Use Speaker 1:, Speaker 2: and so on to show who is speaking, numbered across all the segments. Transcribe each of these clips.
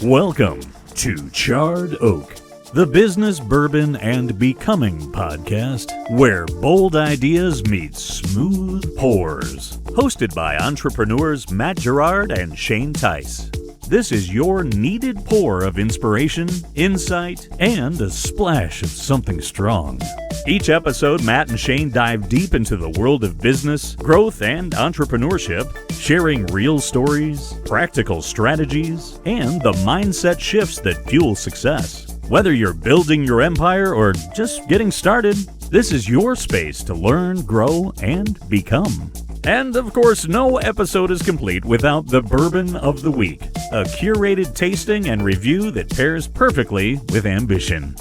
Speaker 1: Welcome to Charred Oak, the business, bourbon, and becoming podcast where bold ideas meet smooth pours. Hosted by entrepreneurs Matt Gerard and Shane Tice. This is your needed pour of inspiration, insight, and a splash of something strong. Each episode, Matt and Shane dive deep into the world of business, growth, and entrepreneurship, sharing real stories, practical strategies, and the mindset shifts that fuel success. Whether you're building your empire or just getting started, this is your space to learn, grow, and become. And of course, no episode is complete without the Bourbon of the Week, a curated tasting and review that pairs perfectly with ambition.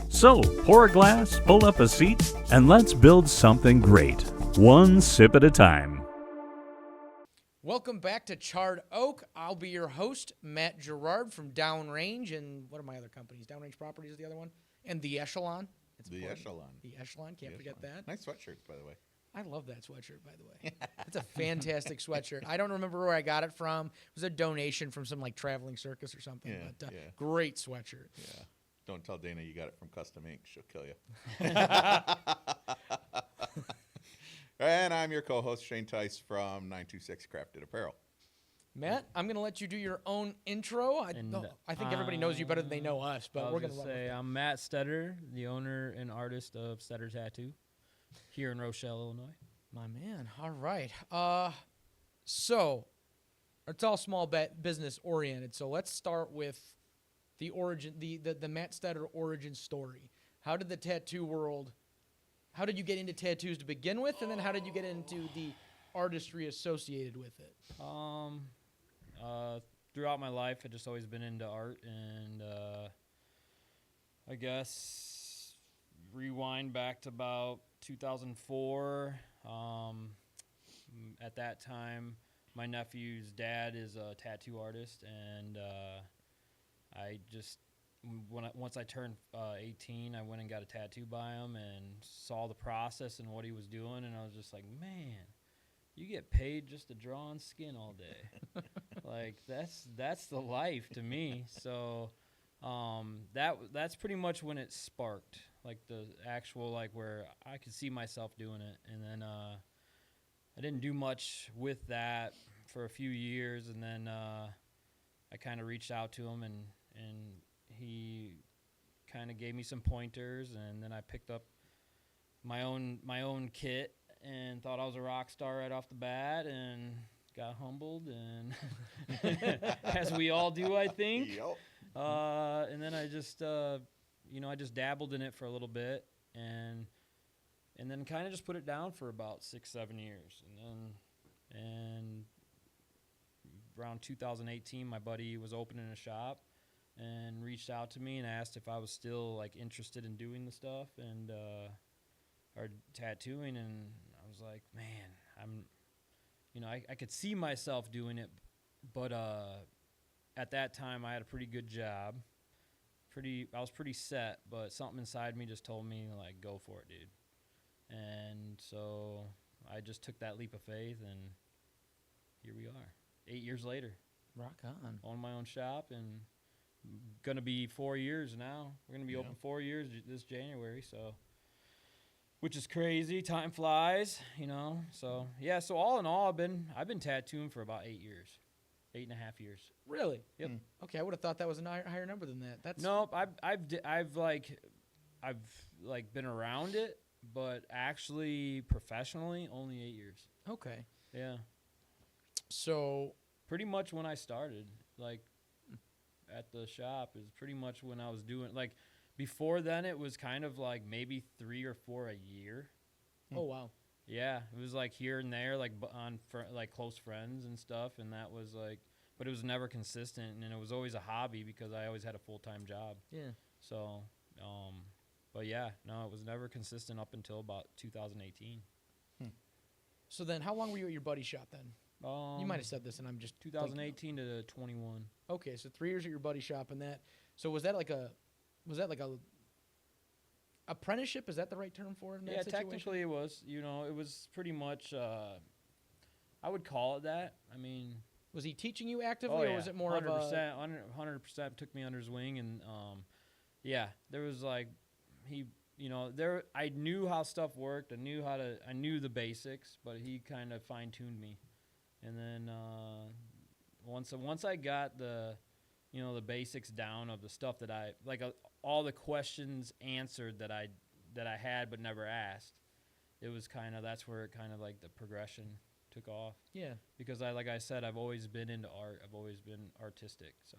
Speaker 1: So, pour a glass, pull up a seat, and let's build something great, one sip at a time.
Speaker 2: Welcome back to Charred Oak. I'll be your host, Matt Gerard from Downrange, and what are my other companies? Downrange Properties is the other one, and The Echelon. The Echelon, can't forget that.
Speaker 3: Nice sweatshirts, by the way.
Speaker 2: I love that sweatshirt, by the way. It's a fantastic sweatshirt. I don't remember where I got it from. It was a donation from some like traveling circus or something. But great sweatshirt. Yeah.
Speaker 3: Don't tell Dana you got it from Custom Ink. She'll kill you. And I'm your co-host, Shane Tice from 926 Crafted Apparel.
Speaker 2: Matt, I'm going to let you do your own intro. I think everybody knows you better than they know us, but we're going to
Speaker 4: say I'm Mat Steder, the owner and artist of Steder Tattoo here in Rochelle, Illinois.
Speaker 2: My man. All right. So it's all small business oriented. So let's start with the origin, the Mat Steder origin story. How did the tattoo world, how did you get into tattoos to begin with? And then how did you get into the artistry associated with it?
Speaker 4: Throughout my life, I've just always been into art, and I guess rewind back to about 2004. At that time, my nephew's dad is a tattoo artist, and I just once I turned 18, I went and got a tattoo by him and saw the process and what he was doing, and I was just like, man, you get paid just to draw on skin all day. Like that's the life to me. So that's pretty much when it sparked, like the actual, like where I could see myself doing it. And then I didn't do much with that for a few years, and then I kind of reached out to him, and he kind of gave me some pointers, and then I picked up my own kit and thought I was a rock star right off the bat, and got humbled, and as we all do, I think.
Speaker 3: Yep.
Speaker 4: And then I just, I just dabbled in it for a little bit, and then kind of just put it down for about 6-7 years, and around 2018, my buddy was opening a shop and reached out to me and asked if I was still like interested in doing the stuff and or tattooing, and I was like, man, I could see myself doing it, but at that time I had a pretty good job. I was pretty set, but something inside me just told me, like, go for it, dude. And so I just took that leap of faith, and here we are, 8 years later.
Speaker 2: Rock on.
Speaker 4: Own my own shop, and going to be 4 years now. We're going to be open 4 years this January, so, which is crazy. Time flies, So, yeah, so all in all, I've been tattooing for about 8 years. 8.5 years.
Speaker 2: Really?
Speaker 4: Yep.
Speaker 2: Okay, I would have thought that was a higher number than that. That's
Speaker 4: Nope, I've been around it, but actually professionally only 8 years.
Speaker 2: Okay.
Speaker 4: Yeah.
Speaker 2: So
Speaker 4: pretty much when I started, like at the shop is pretty much when I was doing, like before then it was kind of like maybe 3 or 4 a year.
Speaker 2: Oh wow.
Speaker 4: Yeah, it was like here and there, like on like close friends and stuff, and that was like, but it was never consistent, and it was always a hobby because I always had a full-time job. Yeah. So, but yeah, no, it was never consistent up until about 2018.
Speaker 2: So then, how long were you at your buddy's shop then? You might have said this, and I'm just
Speaker 4: 2018 to 21.
Speaker 2: Okay, so 3 years at your buddy's shop, and that. So was that like a apprenticeship? Is that the right term for it? In that situation?
Speaker 4: Technically it was. It was pretty much. I would call it that. I mean,
Speaker 2: Was he teaching you actively,
Speaker 4: Oh,
Speaker 2: or
Speaker 4: yeah,
Speaker 2: was it more of
Speaker 4: 100%,
Speaker 2: a?
Speaker 4: 100% took me under his wing, and yeah, there was like there I knew how stuff worked. I knew the basics, but he kind of fine tuned me, and then once I got the the basics down of the stuff that I like, all the questions answered that I had but never asked. It was that's where it kind of like the progression took off.
Speaker 2: Yeah.
Speaker 4: Because like I said, I've always been into art. I've always been artistic. So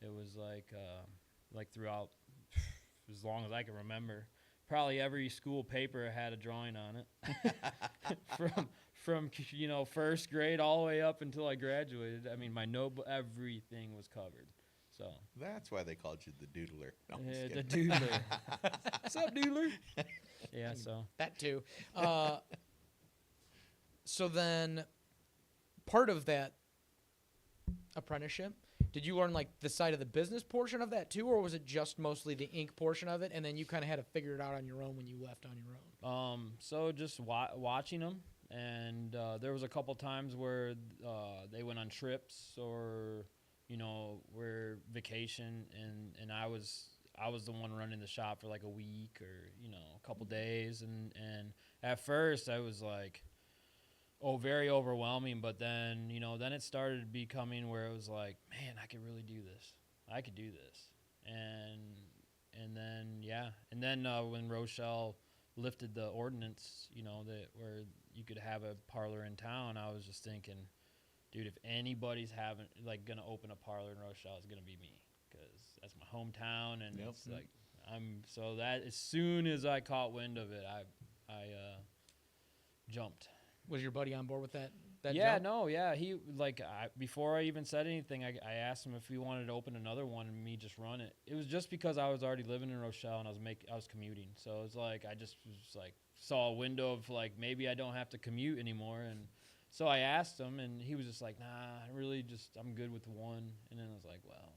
Speaker 4: it was like throughout as long as I can remember, probably every school paper had a drawing on it from first grade all the way up until I graduated. I mean, my notebook, everything was covered. So
Speaker 3: That's why they called you the doodler. No, I'm just
Speaker 4: the
Speaker 3: kidding.
Speaker 4: doodler. What's up, doodler? Yeah, so
Speaker 2: That too. So then, part of that apprenticeship, did you learn like the side of the business portion of that too, or was it just mostly the ink portion of it, and then you kind of had to figure it out on your own when you left on your own?
Speaker 4: So just watching them, and there was a couple times where they went on trips or where vacation, and I was the one running the shop for like a week or a couple days, and at first I was like, very overwhelming, but then then it started becoming where it was like, man, I could really do this. I could do this, and then when Rochelle lifted the ordinance, that where you could have a parlor in town, I was just thinking, dude, if anybody's gonna open a parlor in Rochelle, it's gonna be me, because that's my hometown, and
Speaker 3: Yep.
Speaker 4: it's like so that as soon as I caught wind of it, I jumped.
Speaker 2: Was your buddy on board with that?
Speaker 4: Yeah,
Speaker 2: jump?
Speaker 4: no, yeah. He before I even said anything, I asked him if he wanted to open another one and me just run it. It was just because I was already living in Rochelle and I was commuting, so it was like I just was like saw a window of like maybe I don't have to commute anymore, and so I asked him, and he was just like, nah, I'm good with one. And then I was like, well,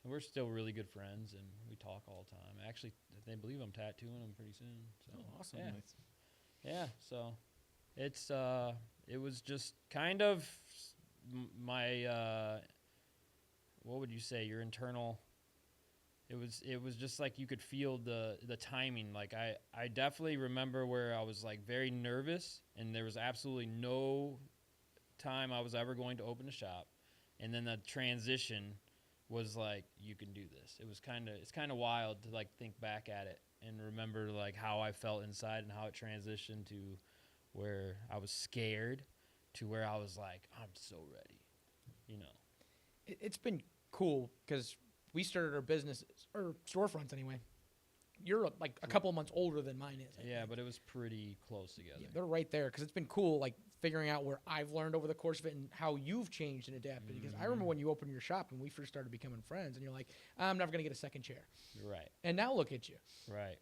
Speaker 4: we're still really good friends, and we talk all the time. Actually, they believe I'm tattooing them pretty soon. So
Speaker 2: Awesome.
Speaker 4: yeah.
Speaker 3: Nice.
Speaker 4: Yeah, so it's it was just kind of my what would you say, your internal, it was just like you could feel the timing. Like I definitely remember where I was like very nervous, and there was absolutely no time I was ever going to open a shop, and then the transition was like, you can do this. It's kind of wild to like think back at it and remember like how I felt inside and how it transitioned to where I was scared to where I was like, I'm so ready,
Speaker 2: It's been cool because we started our business, or storefronts anyway. You're like a couple of months older than mine is. I
Speaker 4: Yeah,
Speaker 2: think.
Speaker 4: but it was pretty close together.
Speaker 2: Yeah, they're right there because it's been cool, like figuring out where I've learned over the course of it and how you've changed and adapted. Because I remember when you opened your shop and we first started becoming friends, and you're like, I'm never gonna get a second chair,
Speaker 4: Right,
Speaker 2: and now look at you.
Speaker 4: right.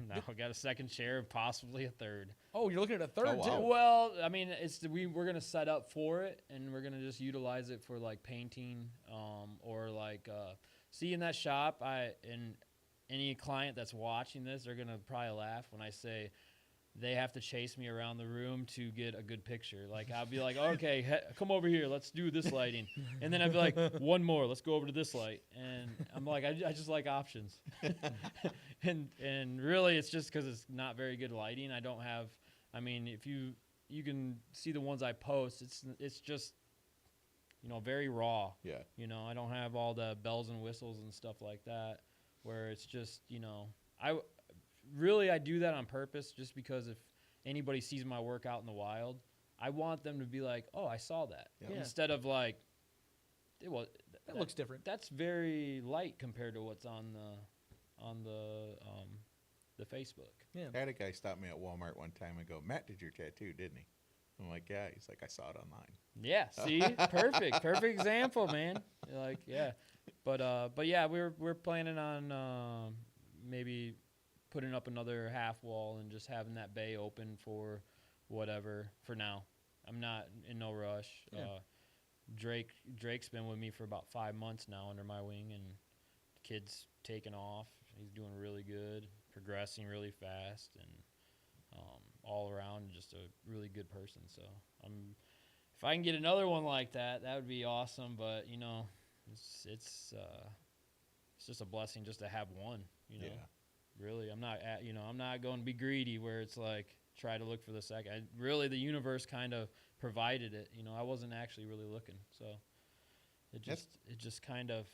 Speaker 4: Now I got a second chair, possibly a third.
Speaker 2: Oh, you're looking at a third
Speaker 3: Oh, wow.
Speaker 2: too.
Speaker 4: Well, I mean, we're gonna set up for it, and we're gonna just utilize it for like painting, or like see in that shop. And any client that's watching this, they're gonna probably laugh when I say they have to chase me around the room to get a good picture. Like I'll be like, okay, come over here, let's do this lighting, and then I'd be like, one more, let's go over to this light, and I'm like, I just like options, and really it's just because it's not very good lighting. I don't have. I mean, if you can see the ones I post, it's just very raw.
Speaker 3: Yeah.
Speaker 4: I don't have all the bells and whistles and stuff like that, where it's just, I do that on purpose just because if anybody sees my work out in the wild, I want them to be like, oh, I saw that.
Speaker 3: Yep.
Speaker 2: Yeah.
Speaker 4: Instead of like,
Speaker 2: That looks different.
Speaker 4: That's very light compared to what's on the Facebook.
Speaker 2: Yeah.
Speaker 3: I had a guy stop me at Walmart one time and go, Matt did your tattoo, didn't he? I'm like, yeah. He's like, I saw it online.
Speaker 4: Yeah, see? Perfect example, man. Like, yeah. But yeah, we're planning on maybe putting up another half wall and just having that bay open for whatever for now. I'm not in no rush.
Speaker 2: Yeah.
Speaker 4: Drake's been with me for about 5 months now under my wing, and the kid's taken off. He's doing really good, progressing really fast, and all around just a really good person. So I'm if I can get another one like that, that would be awesome. But you know, it's just a blessing just to have one. You know, really, I'm not going to be greedy where it's like try to look for the second. Really, the universe kind of provided it. You know, I wasn't actually really looking, so it just kind of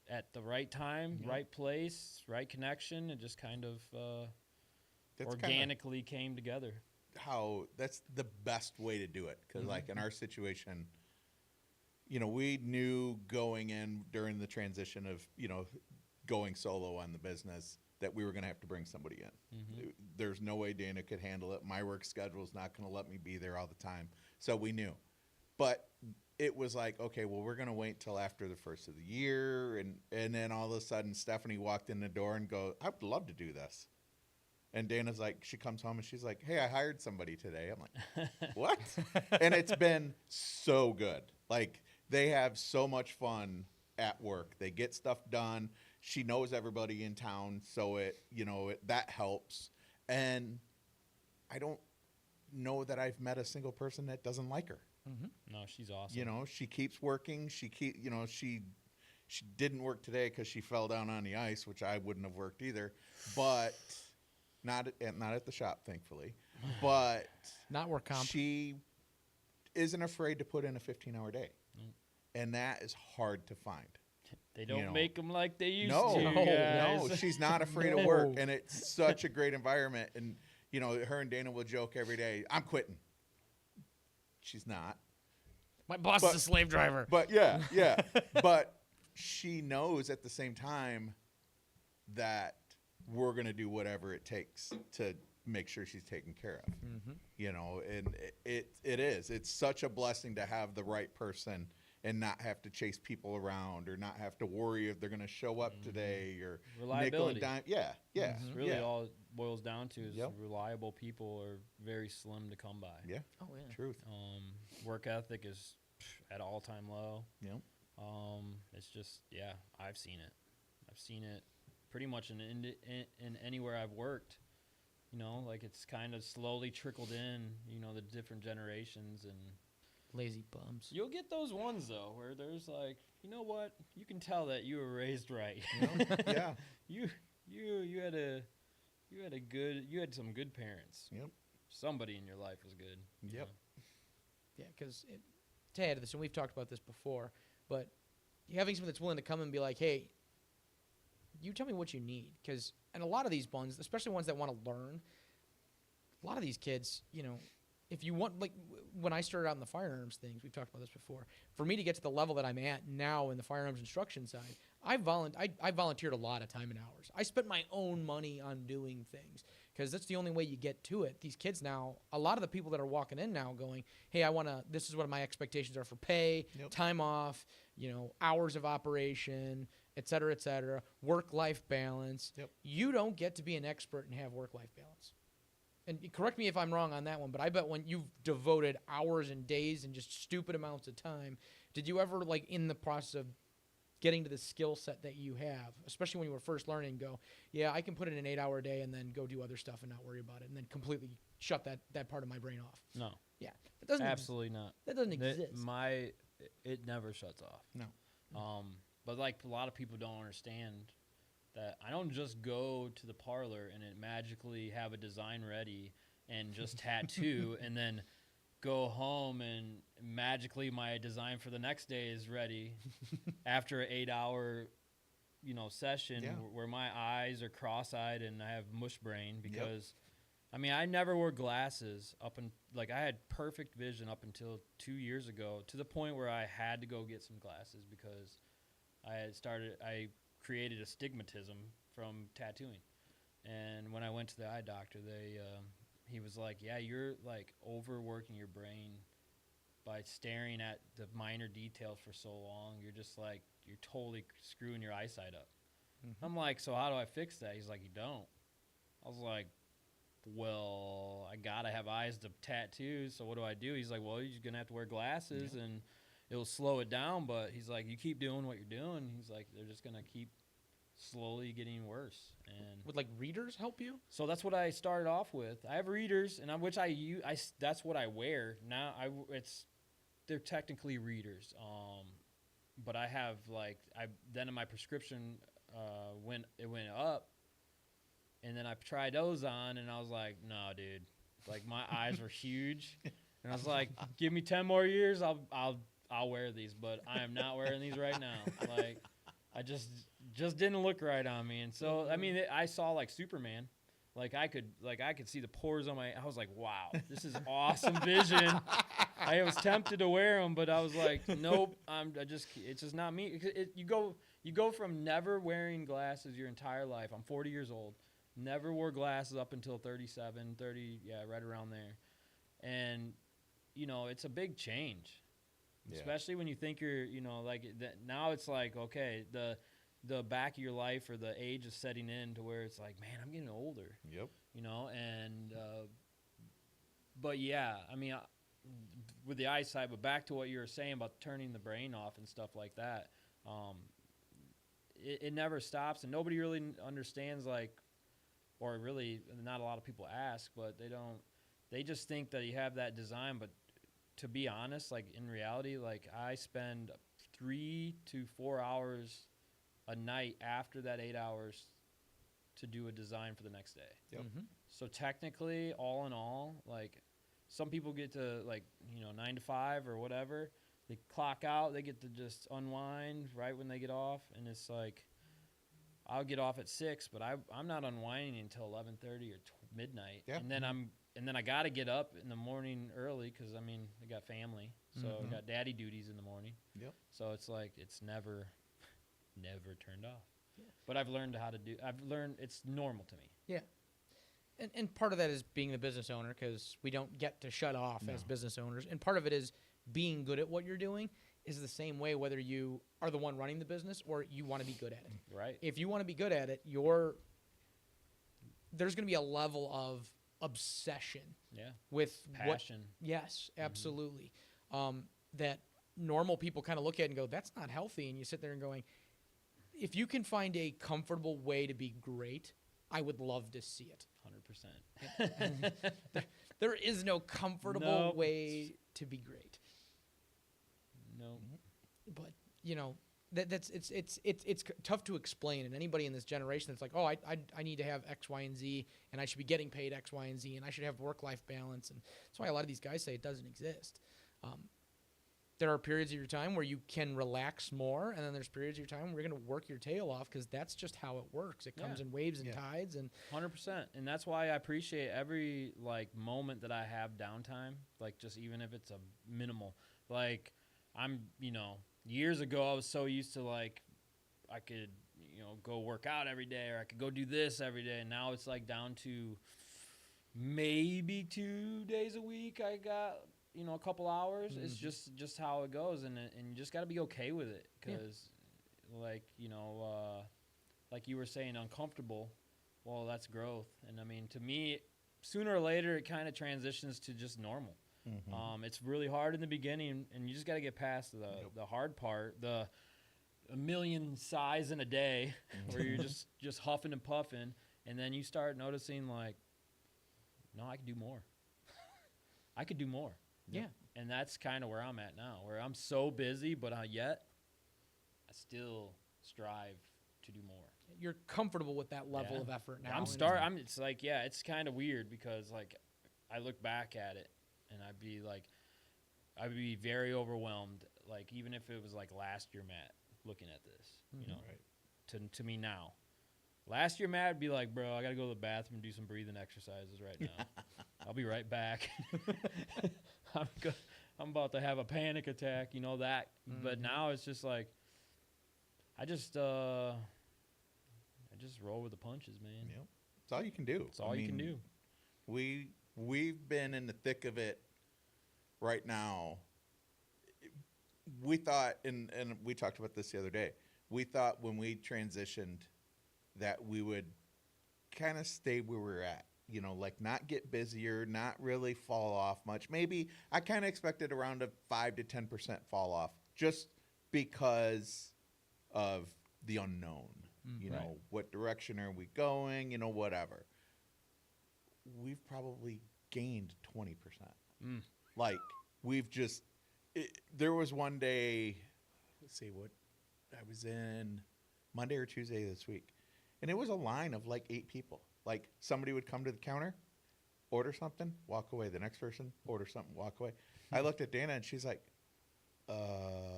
Speaker 4: at the right time, right place, right connection. It just kind of organically came together.
Speaker 3: That's the best way to do it, because like in our situation, you know, we knew going in during the transition of, you know, going solo on the business that we were going to have to bring somebody in. There's no way Dana could handle it. My work schedule is not going to let me be there all the time. So we knew. But it was like, okay, well, we're going to wait till after the first of the year. And then all of a sudden, Stephanie walked in the door and goes, I would love to do this. And Dana's like, she comes home and she's like, hey, I hired somebody today. I'm like, what? And it's been so good. Like, they have so much fun at work. They get stuff done. She knows everybody in town, so that helps. And I don't know that I've met a single person that doesn't like her.
Speaker 4: No, she's awesome.
Speaker 3: You know, she keeps working. She didn't work today because she fell down on the ice, which I wouldn't have worked either. But not at the shop, thankfully. But
Speaker 2: not work comp.
Speaker 3: She isn't afraid to put in a 15-hour day, and that is hard to find.
Speaker 4: They don't make them like they used
Speaker 3: to.
Speaker 4: No,
Speaker 3: she's not afraid of work, and it's such a great environment. And you know, her and Dana will joke every day, I'm quitting. She's not.
Speaker 2: My boss is a slave driver.
Speaker 3: But yeah. But she knows at the same time that we're going to do whatever it takes to make sure she's taken care of. You know, and it's such a blessing to have the right person and not have to chase people around or not have to worry if they're going to show up today or
Speaker 4: reliability.
Speaker 3: nickel and dime.
Speaker 4: That's really all it boils down to is reliable people are very slim to come by.
Speaker 3: Yeah.
Speaker 2: Oh yeah.
Speaker 3: Truth.
Speaker 4: Work ethic is at all-time low.
Speaker 3: Yep.
Speaker 4: It's just I've seen it. I've seen it pretty much in anywhere I've worked. You know, like it's kind of slowly trickled in. You know, the different generations and.
Speaker 2: Lazy bums.
Speaker 4: You'll get those ones though, where there's like, you know what? You can tell that you were raised right.
Speaker 3: Yeah.
Speaker 4: You had some good parents.
Speaker 3: Yep.
Speaker 4: Somebody in your life was good.
Speaker 3: Yep.
Speaker 2: Yeah, because to add to this, and we've talked about this before, but having someone that's willing to come and be like, hey, you tell me what you need, and a lot of these ones, especially ones that want to learn, a lot of these kids, you know. If you want, like when I started out in the firearms things, we've talked about this before. For me to get to the level that I'm at now in the firearms instruction side, I volunteered a lot of time and hours. I spent my own money on doing things because that's the only way you get to it. These kids now, a lot of the people that are walking in now going, hey, this is what my expectations are for pay, time off, you know, hours of operation, et cetera, work-life balance. You don't get to be an expert and have work-life balance. And correct me if I'm wrong on that one, but I bet when you've devoted hours and days and just stupid amounts of time, did you ever, like, in the process of getting to the skill set that you have, especially when you were first learning, go, yeah, I can put in an 8-hour day and then go do other stuff and not worry about it, and then completely shut that part of my brain off?
Speaker 4: No.
Speaker 2: Yeah. That doesn't
Speaker 4: absolutely not.
Speaker 2: That doesn't exist.
Speaker 4: It never shuts off.
Speaker 3: No.
Speaker 4: But, like, a lot of people don't understand that I don't just go to the parlor and it magically have a design ready and just tattoo and then go home and magically my design for the next day is ready after an 8-hour, you know, session where my eyes are cross-eyed and I have mush brain because, I mean, I never wore glasses I had perfect vision up until 2 years ago to the point where I had to go get some glasses because I created astigmatism from tattooing. And when I went to the eye doctor, he was like, yeah, you're like overworking your brain by staring at the minor details for so long. You're just like, you're totally screwing your eyesight up. I'm like, so how do I fix that? He's like, you don't. I was like, well, I gotta have eyes to tattoo, so what do I do? He's like, well, you're gonna have to wear glasses and it'll slow it down, but he's like, you keep doing what you're doing. He's like, they're just gonna keep slowly getting worse. And
Speaker 2: would like readers help you?
Speaker 4: So that's what I started off with. I have readers, and which I use. That's what I wear now. they're technically readers. But I have like then my prescription went up, and then I tried those on, and I was like, no, dude, like my eyes were huge, and I was like, give me 10 more years, I'll wear these, but I am not wearing these right now. Like I just didn't look right on me, and so I mean I saw like Superman. Like I could see the pores on I was like, wow, this is awesome vision. I was tempted to wear them, but I was like, nope, it's just not me. You go from never wearing glasses your entire life. I'm 40 years old, never wore glasses up until 37, 30, yeah, right around there. And, you know, it's a big change, especially when you think you're, you know, like now it's like, okay, the back of your life or the age is setting in to where it's like, man, I'm getting older.
Speaker 3: Yep.
Speaker 4: You know, and but yeah, I mean, with the eyesight, but back to what you were saying about turning the brain off and stuff like that, it never stops, and nobody really understands, like, or really not a lot of people ask, but they just think that you have that design, but to be honest, like in reality, like I spend 3 to 4 hours a night after that 8 hours to do a design for the next day.
Speaker 3: Yep.
Speaker 2: Mm-hmm.
Speaker 4: So technically, all in all, like some people get to like, you know, 9 to 5 or whatever. They clock out, they get to just unwind right when they get off, and it's like I'll get off at 6, but I'm not unwinding until 11:30 or midnight.
Speaker 3: Yeah.
Speaker 4: And then I got to get up in the morning early because I mean I got family, so I got daddy duties in the morning.
Speaker 3: Yep.
Speaker 4: So it's like it's never turned off. Yeah. But I've learned it's normal to me.
Speaker 2: Yeah. And part of that is being the business owner, because we don't get to shut off as business owners. And part of it is being good at what you're doing is the same way whether you are the one running the business or you want to be good at it.
Speaker 4: Right.
Speaker 2: If you want to be good at it, there's going to be a level of obsession.
Speaker 4: Yeah.
Speaker 2: With
Speaker 4: passion.
Speaker 2: Yes, absolutely. That normal people kind of look at and go, that's not healthy. And you sit there and going, if you can find a comfortable way to be great, I would love to see it.
Speaker 4: 100%.
Speaker 2: There is no comfortable way to be great.
Speaker 4: No.
Speaker 2: But you know it's tough to explain. And anybody in this generation that's like, oh, I need to have X, Y, and Z, and I should be getting paid X, Y, and Z, and I should have work-life balance. And that's why a lot of these guys say it doesn't exist. There are periods of your time where you can relax more, and then there's periods of your time where you're going to work your tail off, because that's just how it works. It comes in waves and tides. And
Speaker 4: 100%. And that's why I appreciate every, like, moment that I have downtime, like, just even if it's a minimal. Like, you know, years ago I was so used to, like, I could, you know, go work out every day, or I could go do this every day. And now it's, like, down to maybe 2 days a week I got, you know, a couple hours. It's just how it goes, and you just got to be okay with it, because like, you know, like you were saying, uncomfortable, well, that's growth. And I mean, to me, sooner or later it kind of transitions to just normal. It's really hard in the beginning, and you just got to get past the hard part, the a million sighs in a day where you're just huffing and puffing, and then you start noticing, like, no, I could do more. I could do more.
Speaker 2: yeah.
Speaker 4: And that's kind of where I'm at now, where I'm so busy, but yet I still strive to do more.
Speaker 2: You're comfortable with that level of effort now.
Speaker 4: It's like, yeah, it's kind of weird, because like I look back at it and I'd be very overwhelmed. Like, even if it was like last year, Matt, looking at this, you know, to me now. Last year, Matt would be like, bro, I got to go to the bathroom and do some breathing exercises right now. I'll be right back. I'm about to have a panic attack, you know that. But now it's just like, I just roll with the punches, man.
Speaker 3: Yep. It's all you can do.
Speaker 4: It's all you can do.
Speaker 3: We've been in the thick of it right now. We thought, and we talked about this the other day, we thought when we transitioned that we would kind of stay where we're at, you know, like not get busier, not really fall off much. Maybe I kind of expected around a 5 to 10% fall off, just because of the unknown. You know, what direction are we going? You know, whatever. We've probably gained 20%. Like, we've just there was one day, let's see what, I was in Monday or Tuesday this week, and it was a line of like 8 people. Like somebody would come to the counter, order something, walk away. The next person, order something, walk away. I looked at Dana and she's like,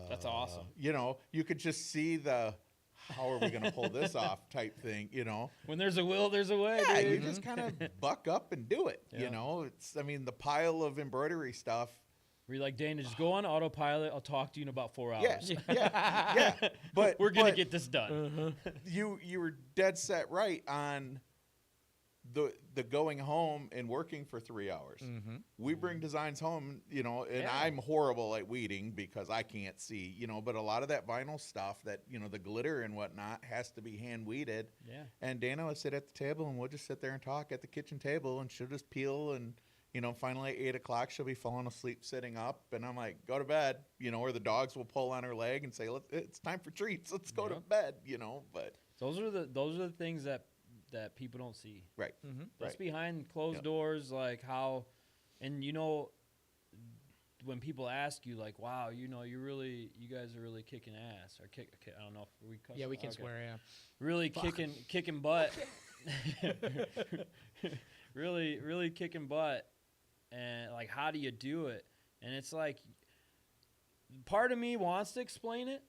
Speaker 4: That's awesome.
Speaker 3: You know, you could just see the, how are we going to pull this off type thing, you know?
Speaker 4: When there's a will, there's a way.
Speaker 3: Yeah,
Speaker 4: dude.
Speaker 3: you just kind of buck up and do it,
Speaker 4: Yeah.
Speaker 3: you know? It's, I mean, the pile of embroidery stuff.
Speaker 4: We're like, Dana, just go on autopilot. I'll talk to you in about 4 hours.
Speaker 3: Yeah. But
Speaker 4: We're gonna get this done.
Speaker 3: You were dead set right on the going home and working for 3 hours. We bring designs home, you know, and
Speaker 4: Yeah.
Speaker 3: I'm horrible at weeding because I can't see, you know, but a lot of that vinyl stuff that, you know, the glitter and whatnot has to be hand weeded.
Speaker 4: Yeah.
Speaker 3: And Dana would sit at the table and we'll just sit there and talk at the kitchen table, and she'll just peel, and, you know, finally at 8 o'clock she'll be falling asleep sitting up, and I'm like, go to bed, you know, or the dogs will pull on her leg and say, it's time for treats, let's go to bed, you know. But
Speaker 4: Those are the things that people don't see.
Speaker 3: right.
Speaker 4: That's
Speaker 3: Right.
Speaker 4: behind closed doors, like how, and you know, when people ask you, like, wow, you know, you guys are really kicking ass, or I don't know if we cuss.
Speaker 2: Yeah, we can
Speaker 4: Okay.
Speaker 2: swear. Yeah.
Speaker 4: Really kicking butt. really kicking butt, and like, how do you do it? And it's like, part of me wants to explain it.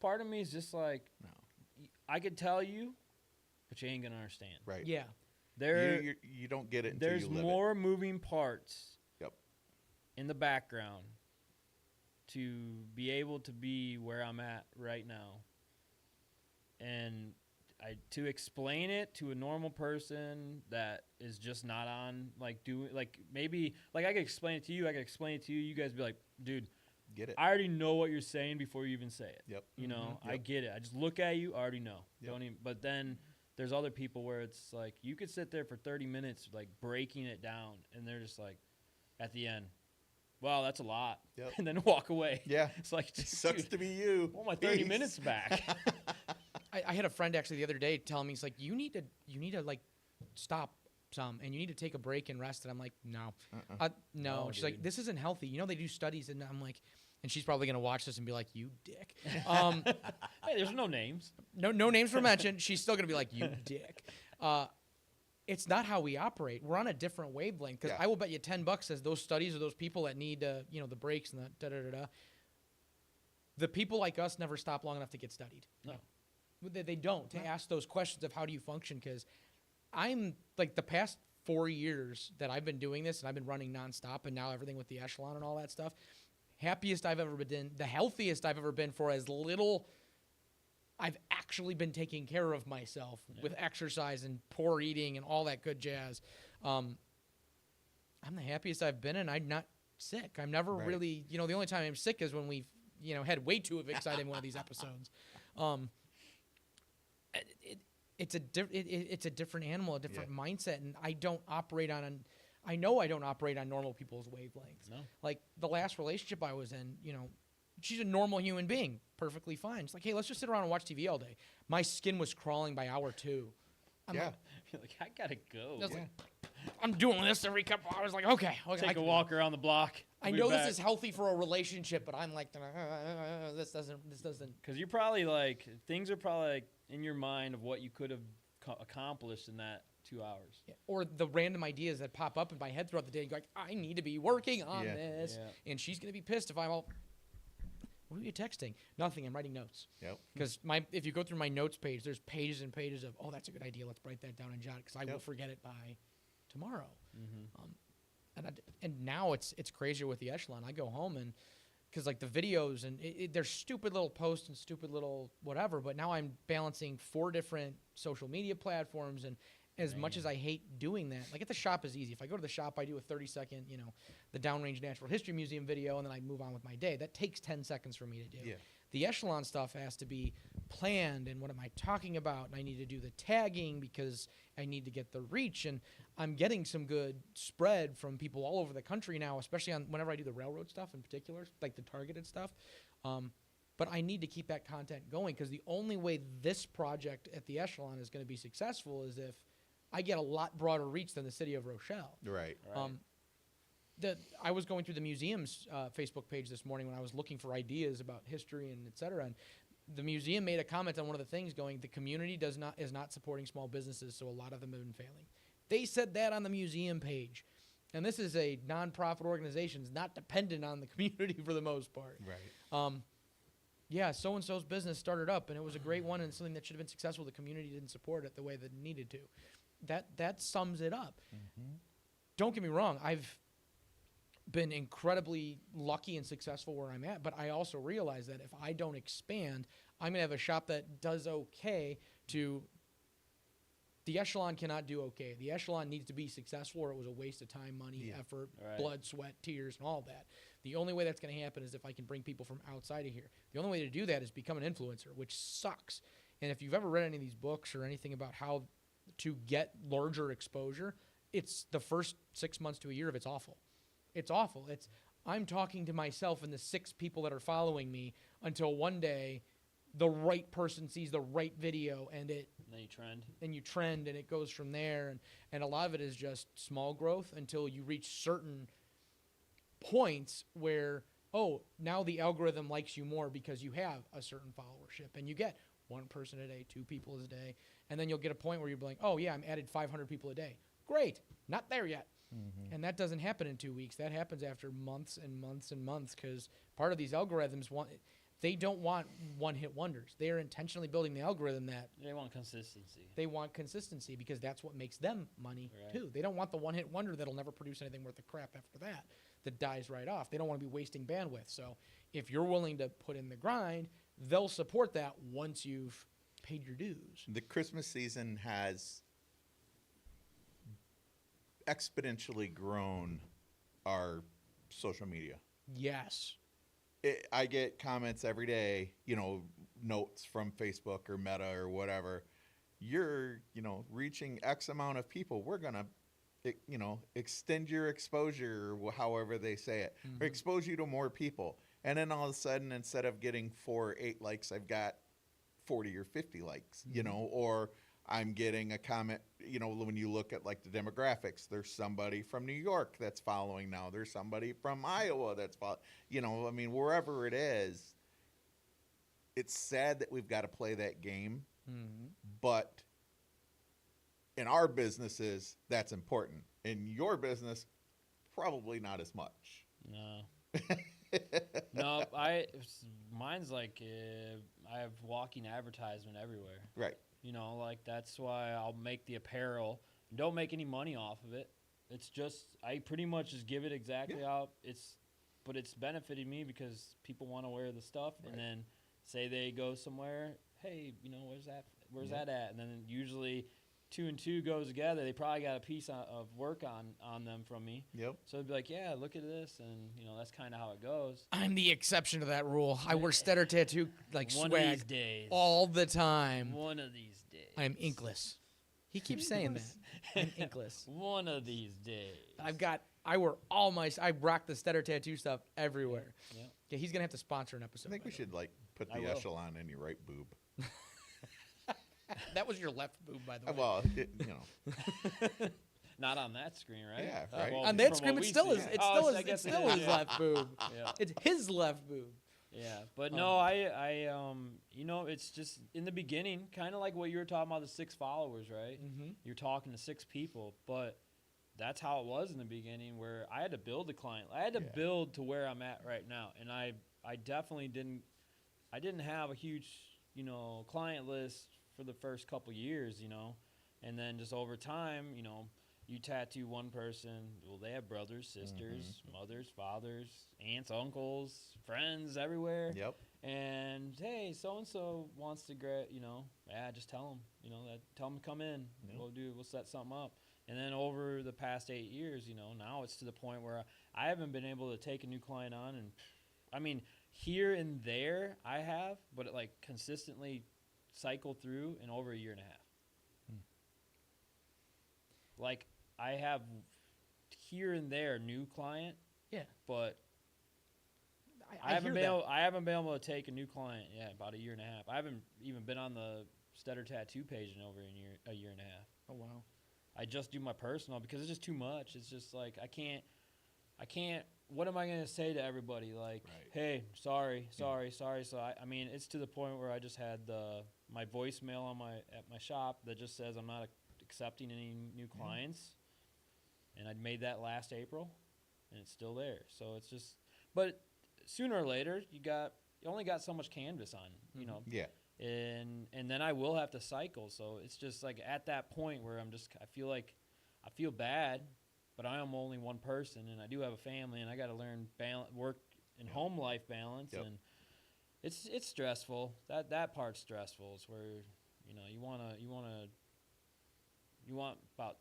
Speaker 4: Part of me is just like,
Speaker 3: No.
Speaker 4: I could tell you, but you ain't gonna understand.
Speaker 3: Right.
Speaker 2: Yeah.
Speaker 3: You don't get it until
Speaker 4: There's
Speaker 3: you live
Speaker 4: more moving parts
Speaker 3: Yep.
Speaker 4: in the background to be able to be where I'm at right now. And to explain it to a normal person that is just not on, like, doing, like, maybe, like, I could explain it to you, you guys be like, dude,
Speaker 3: it. Get it.
Speaker 4: I already know what you're saying before you even say it.
Speaker 3: Yep.
Speaker 4: You know, I
Speaker 3: Yep.
Speaker 4: get it. I just look at you, I already know.
Speaker 3: Yep.
Speaker 4: Don't even, but then there's other people where it's like, you could sit there for 30 minutes, like, breaking it down, and they're just like, at the end, wow, that's a lot.
Speaker 3: Yep.
Speaker 4: And then walk away.
Speaker 3: Yeah.
Speaker 4: It's like,
Speaker 3: It sucks
Speaker 4: dude,
Speaker 3: to be you.
Speaker 4: I want my 30
Speaker 3: Peace.
Speaker 4: minutes back.
Speaker 2: I had a friend actually the other day telling me, he's like, you need to like stop some, and you need to take a break and rest. And I'm like, no. No.
Speaker 4: No,
Speaker 2: She's like,
Speaker 4: dude.
Speaker 2: this isn't healthy. You know, they do studies, and I'm like, and she's probably gonna watch this and be like, you dick.
Speaker 4: Hey, there's no names.
Speaker 2: No names were mentioned. She's still gonna be like, you dick. It's not how we operate. We're on a different wavelength. Because
Speaker 3: Yeah.
Speaker 2: I will bet you $10 as those studies or those people that need, you know, the breaks and the da-da-da-da, the people like us never stop long enough to get studied.
Speaker 4: No.
Speaker 2: They don't, to ask those questions of how do you function. Because I'm, like, the past 4 years that I've been doing this, and I've been running nonstop, and now everything with the echelon and all that stuff, happiest I've ever been, the healthiest I've ever been for as little I've actually been taking care of myself with exercise and poor eating and all that good jazz. I'm the happiest I've been, and I'm not sick. I'm never
Speaker 3: Right.
Speaker 2: really, you know, the only time I'm sick is when we've, you know, had way too exciting one of these episodes. It's a different animal, a different mindset, and I don't operate on I know I don't operate on normal people's wavelengths.
Speaker 4: No.
Speaker 2: Like the last relationship I was in, you know, she's a normal human being, perfectly fine. It's like, hey, let's just sit around and watch TV all day. My skin was crawling by hour 2. I'm
Speaker 3: Yeah.
Speaker 2: like,
Speaker 4: You're like, I gotta go.
Speaker 2: I was
Speaker 3: Yeah.
Speaker 2: like, I'm doing this every couple hours. Like, okay, I
Speaker 4: Take a
Speaker 2: can-
Speaker 4: walk around the block.
Speaker 2: I know this is healthy for a relationship, but I'm like, this doesn't.
Speaker 4: Because you're probably like, things are probably like in your mind of what you could have accomplished in that 2 hours.
Speaker 2: Yeah. Or the random ideas that pop up in my head throughout the day. And go like, I need to be working on
Speaker 3: Yeah.
Speaker 2: this,
Speaker 4: Yeah.
Speaker 2: and she's gonna be pissed if I'm all. What are you texting? Nothing. I'm writing notes.
Speaker 3: Yep.
Speaker 2: Because if you go through my notes page, there's pages and pages of, oh, that's a good idea. Let's write that down and jot it, because I will forget it by tomorrow. And now it's crazier with the echelon. I go home and because like the videos and they're stupid little posts and stupid little whatever. But now I'm balancing 4 different social media platforms, and as much as I hate doing that, like at the shop is easy. If I go to the shop, I do a 30-second, you know, the Downrange Natural History Museum video, and then I move on with my day. That takes 10 seconds for me to do.
Speaker 3: Yeah.
Speaker 2: The echelon stuff has to be planned, and what am I talking about? And I need to do the tagging because I need to get the reach, and I'm getting some good spread from people all over the country now, especially on whenever I do the railroad stuff in particular, like the targeted stuff. But I need to keep that content going, because the only way this project at the echelon is going to be successful is if I get a lot broader reach than the city of Rochelle.
Speaker 3: Right.
Speaker 2: I was going through the museum's Facebook page this morning when I was looking for ideas about history and et cetera, and the museum made a comment on one of the things going, the community is not supporting small businesses, so a lot of them have been failing. They said that on the museum page. And this is a nonprofit organization. It's not dependent on the community for the most part.
Speaker 3: Right.
Speaker 2: Yeah, so-and-so's business started up, and it was a great one and something that should have been successful. The community didn't support it the way that it needed to. That sums it up.
Speaker 3: Mm-hmm.
Speaker 2: Don't get me wrong. I've been incredibly lucky and successful where I'm at, but I also realize that if I don't expand, I'm going to have a shop that does okay to – the echelon cannot do okay. The echelon needs to be successful or it was a waste of time, money, effort, blood, sweat, tears, and all that. The only way that's going to happen is if I can bring people from outside of here. The only way to do that is become an influencer, which sucks. And if you've ever read any of these books or anything about how to get larger exposure, it's the first 6 months to a year of it's awful. It's awful. I'm talking to myself and the 6 people that are following me until one day the right person sees the right video and
Speaker 4: then you trend.
Speaker 2: And you trend and it goes from there. And a lot of it is just small growth until you reach certain points where, oh, now the algorithm likes you more because you have a certain followership. And you get 1 person a day, 2 people a day. And then you'll get a point where you're like, oh, yeah, I'm added 500 people a day. Great. Not there yet. Mm-hmm. And that doesn't happen in 2 weeks. That happens after months and months and months because part of these algorithms they don't want one-hit wonders. They are intentionally building the algorithm that
Speaker 4: they want consistency.
Speaker 2: They want consistency because that's what makes them money too. They don't want the one-hit wonder that'll never produce anything worth the crap after that dies right off. They don't want to be wasting bandwidth. So if you're willing to put in the grind, they'll support that once you've paid your dues.
Speaker 3: The Christmas season has exponentially grown our social media.
Speaker 2: Yes.
Speaker 3: I get comments every day, notes from Facebook or Meta or whatever. You're, reaching X amount of people. We're going to, extend your exposure, however they say it, or expose you to more people. And then all of a sudden, instead of getting 4 or 8 likes, I've got 40 or 50 likes, or I'm getting a comment, when you look at like the demographics, there's somebody from New York that's following now. There's somebody from Iowa that's following, wherever it is, it's sad that we've got to play that game. Mm-hmm. But in our businesses, that's important. In your business, probably not as much.
Speaker 4: No. No, mine's like I have walking advertisement everywhere.
Speaker 3: Right.
Speaker 4: That's why I'll make the apparel. Don't make any money off of it. It's just I pretty much just give it exactly out. But it's benefiting me because people want to wear the stuff, and then say they go somewhere. Hey, where's that? Where's that at? And then usually 2 and 2 goes together. They probably got a piece of work on them from me.
Speaker 3: Yep.
Speaker 4: So they'd be like, yeah, look at this, and that's kind of how it goes.
Speaker 2: I'm the exception to that rule. I wear Steder Tattoo
Speaker 4: One
Speaker 2: swag
Speaker 4: of these days.
Speaker 2: all the time.
Speaker 4: One of these days.
Speaker 2: I'm inkless. He keeps saying that. I'm inkless.
Speaker 4: One of these days.
Speaker 2: I rock the Steder Tattoo stuff everywhere. Yeah. Yeah, he's gonna have to sponsor an episode.
Speaker 3: I think we should put the echelon in your right boob.
Speaker 2: That was your left boob, by the way.
Speaker 3: Well,
Speaker 4: Not on that screen, right?
Speaker 3: Yeah, right.
Speaker 2: On that screen, it still is. It's still his left boob.
Speaker 4: Yeah.
Speaker 2: It's his left boob.
Speaker 4: Yeah, but no, I it's just in the beginning, kind of like what you were talking about, the 6 followers, right? Mm-hmm. You're talking to 6 people, but that's how it was in the beginning, where I had to build the client. I had to build to where I'm at right now, and I definitely didn't. I didn't have a huge, client list for the first couple years, and then just over time, you tattoo one person, well, they have brothers, sisters, mothers, fathers, aunts, uncles, friends everywhere.
Speaker 3: Yep.
Speaker 4: And hey, so and so wants to just tell them, tell them to come in. Yep. We'll set something up. And then over the past 8 years, now it's to the point where I haven't been able to take a new client on, and here and there I have, but it consistently cycle through in over a year and a half. I have here and there new client. Yeah. But I haven't been able to take a new client about a year and a half. I haven't even been on the Steder Tattoo page in over a year and a half.
Speaker 2: Oh wow.
Speaker 4: I just do my personal because it's just too much. It's just I can't I can't. What am I gonna say to everybody? Like,
Speaker 3: Right.
Speaker 4: hey, sorry. So I mean, it's to the point where I just had my voicemail on at my shop that just says I'm not accepting any new clients, and I made that last April, and it's still there. So it's just, but sooner or later, you only got so much canvas on, you know.
Speaker 3: Yeah.
Speaker 4: And then I will have to cycle. So it's just like at that point where I feel bad, but I am only one person, and I do have a family, and I got to learn work and home life balance, and it's stressful. That part's stressful. It's where you want about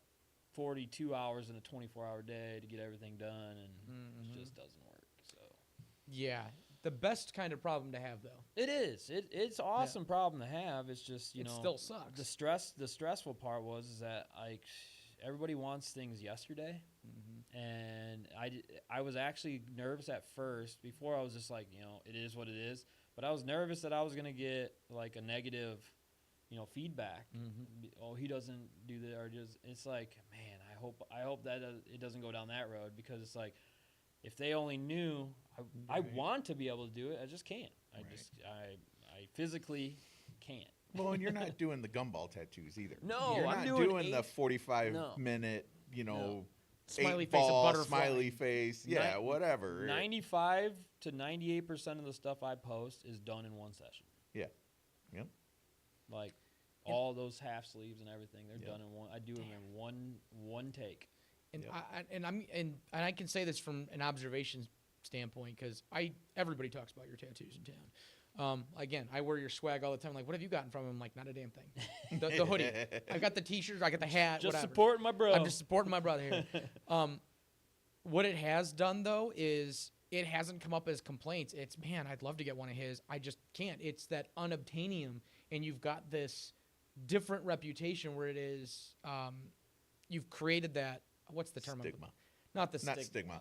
Speaker 4: 42 hours in a 24-hour day to get everything done, and it just doesn't work. So
Speaker 2: Yeah. The best kind of problem to have, though.
Speaker 4: it is. It's an awesome problem to have. It's just
Speaker 2: It still sucks.
Speaker 4: The stressful part is that everybody wants things yesterday, and I was actually nervous at first. Before I was just like, it is what it is. But I was nervous that I was gonna get like a negative, feedback. Oh, he doesn't do that, or just it's like, man, I hope that it doesn't go down that road, because it's like, if they only knew, I want to be able to do it, I just can't. I physically can't.
Speaker 3: Well, and you're not doing the gumball tattoos either.
Speaker 4: No,
Speaker 3: you're
Speaker 4: I'm
Speaker 3: not
Speaker 4: doing
Speaker 3: the 45-minute,
Speaker 2: Smiley
Speaker 3: eight
Speaker 2: face, a
Speaker 3: ball,
Speaker 2: butterfly.
Speaker 3: smiley face, whatever.
Speaker 4: 95 to 98% of the stuff I post is done in one session.
Speaker 3: Yeah. Yep.
Speaker 4: Like all those half sleeves and everything, they're done in one. I do them in one take.
Speaker 2: And I can say this from an observation standpoint, because everybody talks about your tattoos in town. Again, I wear your swag all the time. Like, what have you gotten from him? Like, not a damn thing. The hoodie. I've got the T-shirts. I got the hat.
Speaker 4: Just
Speaker 2: whatever.
Speaker 4: supporting my bro.
Speaker 2: I'm just supporting my brother here. What it has done, though, is it hasn't come up as complaints. It's, man, I'd love to get one of his. I just can't. It's that unobtainium, and you've got this different reputation where it is, you've created that, what's the term?
Speaker 3: Stigma.
Speaker 2: Not the
Speaker 3: Not
Speaker 2: stigma.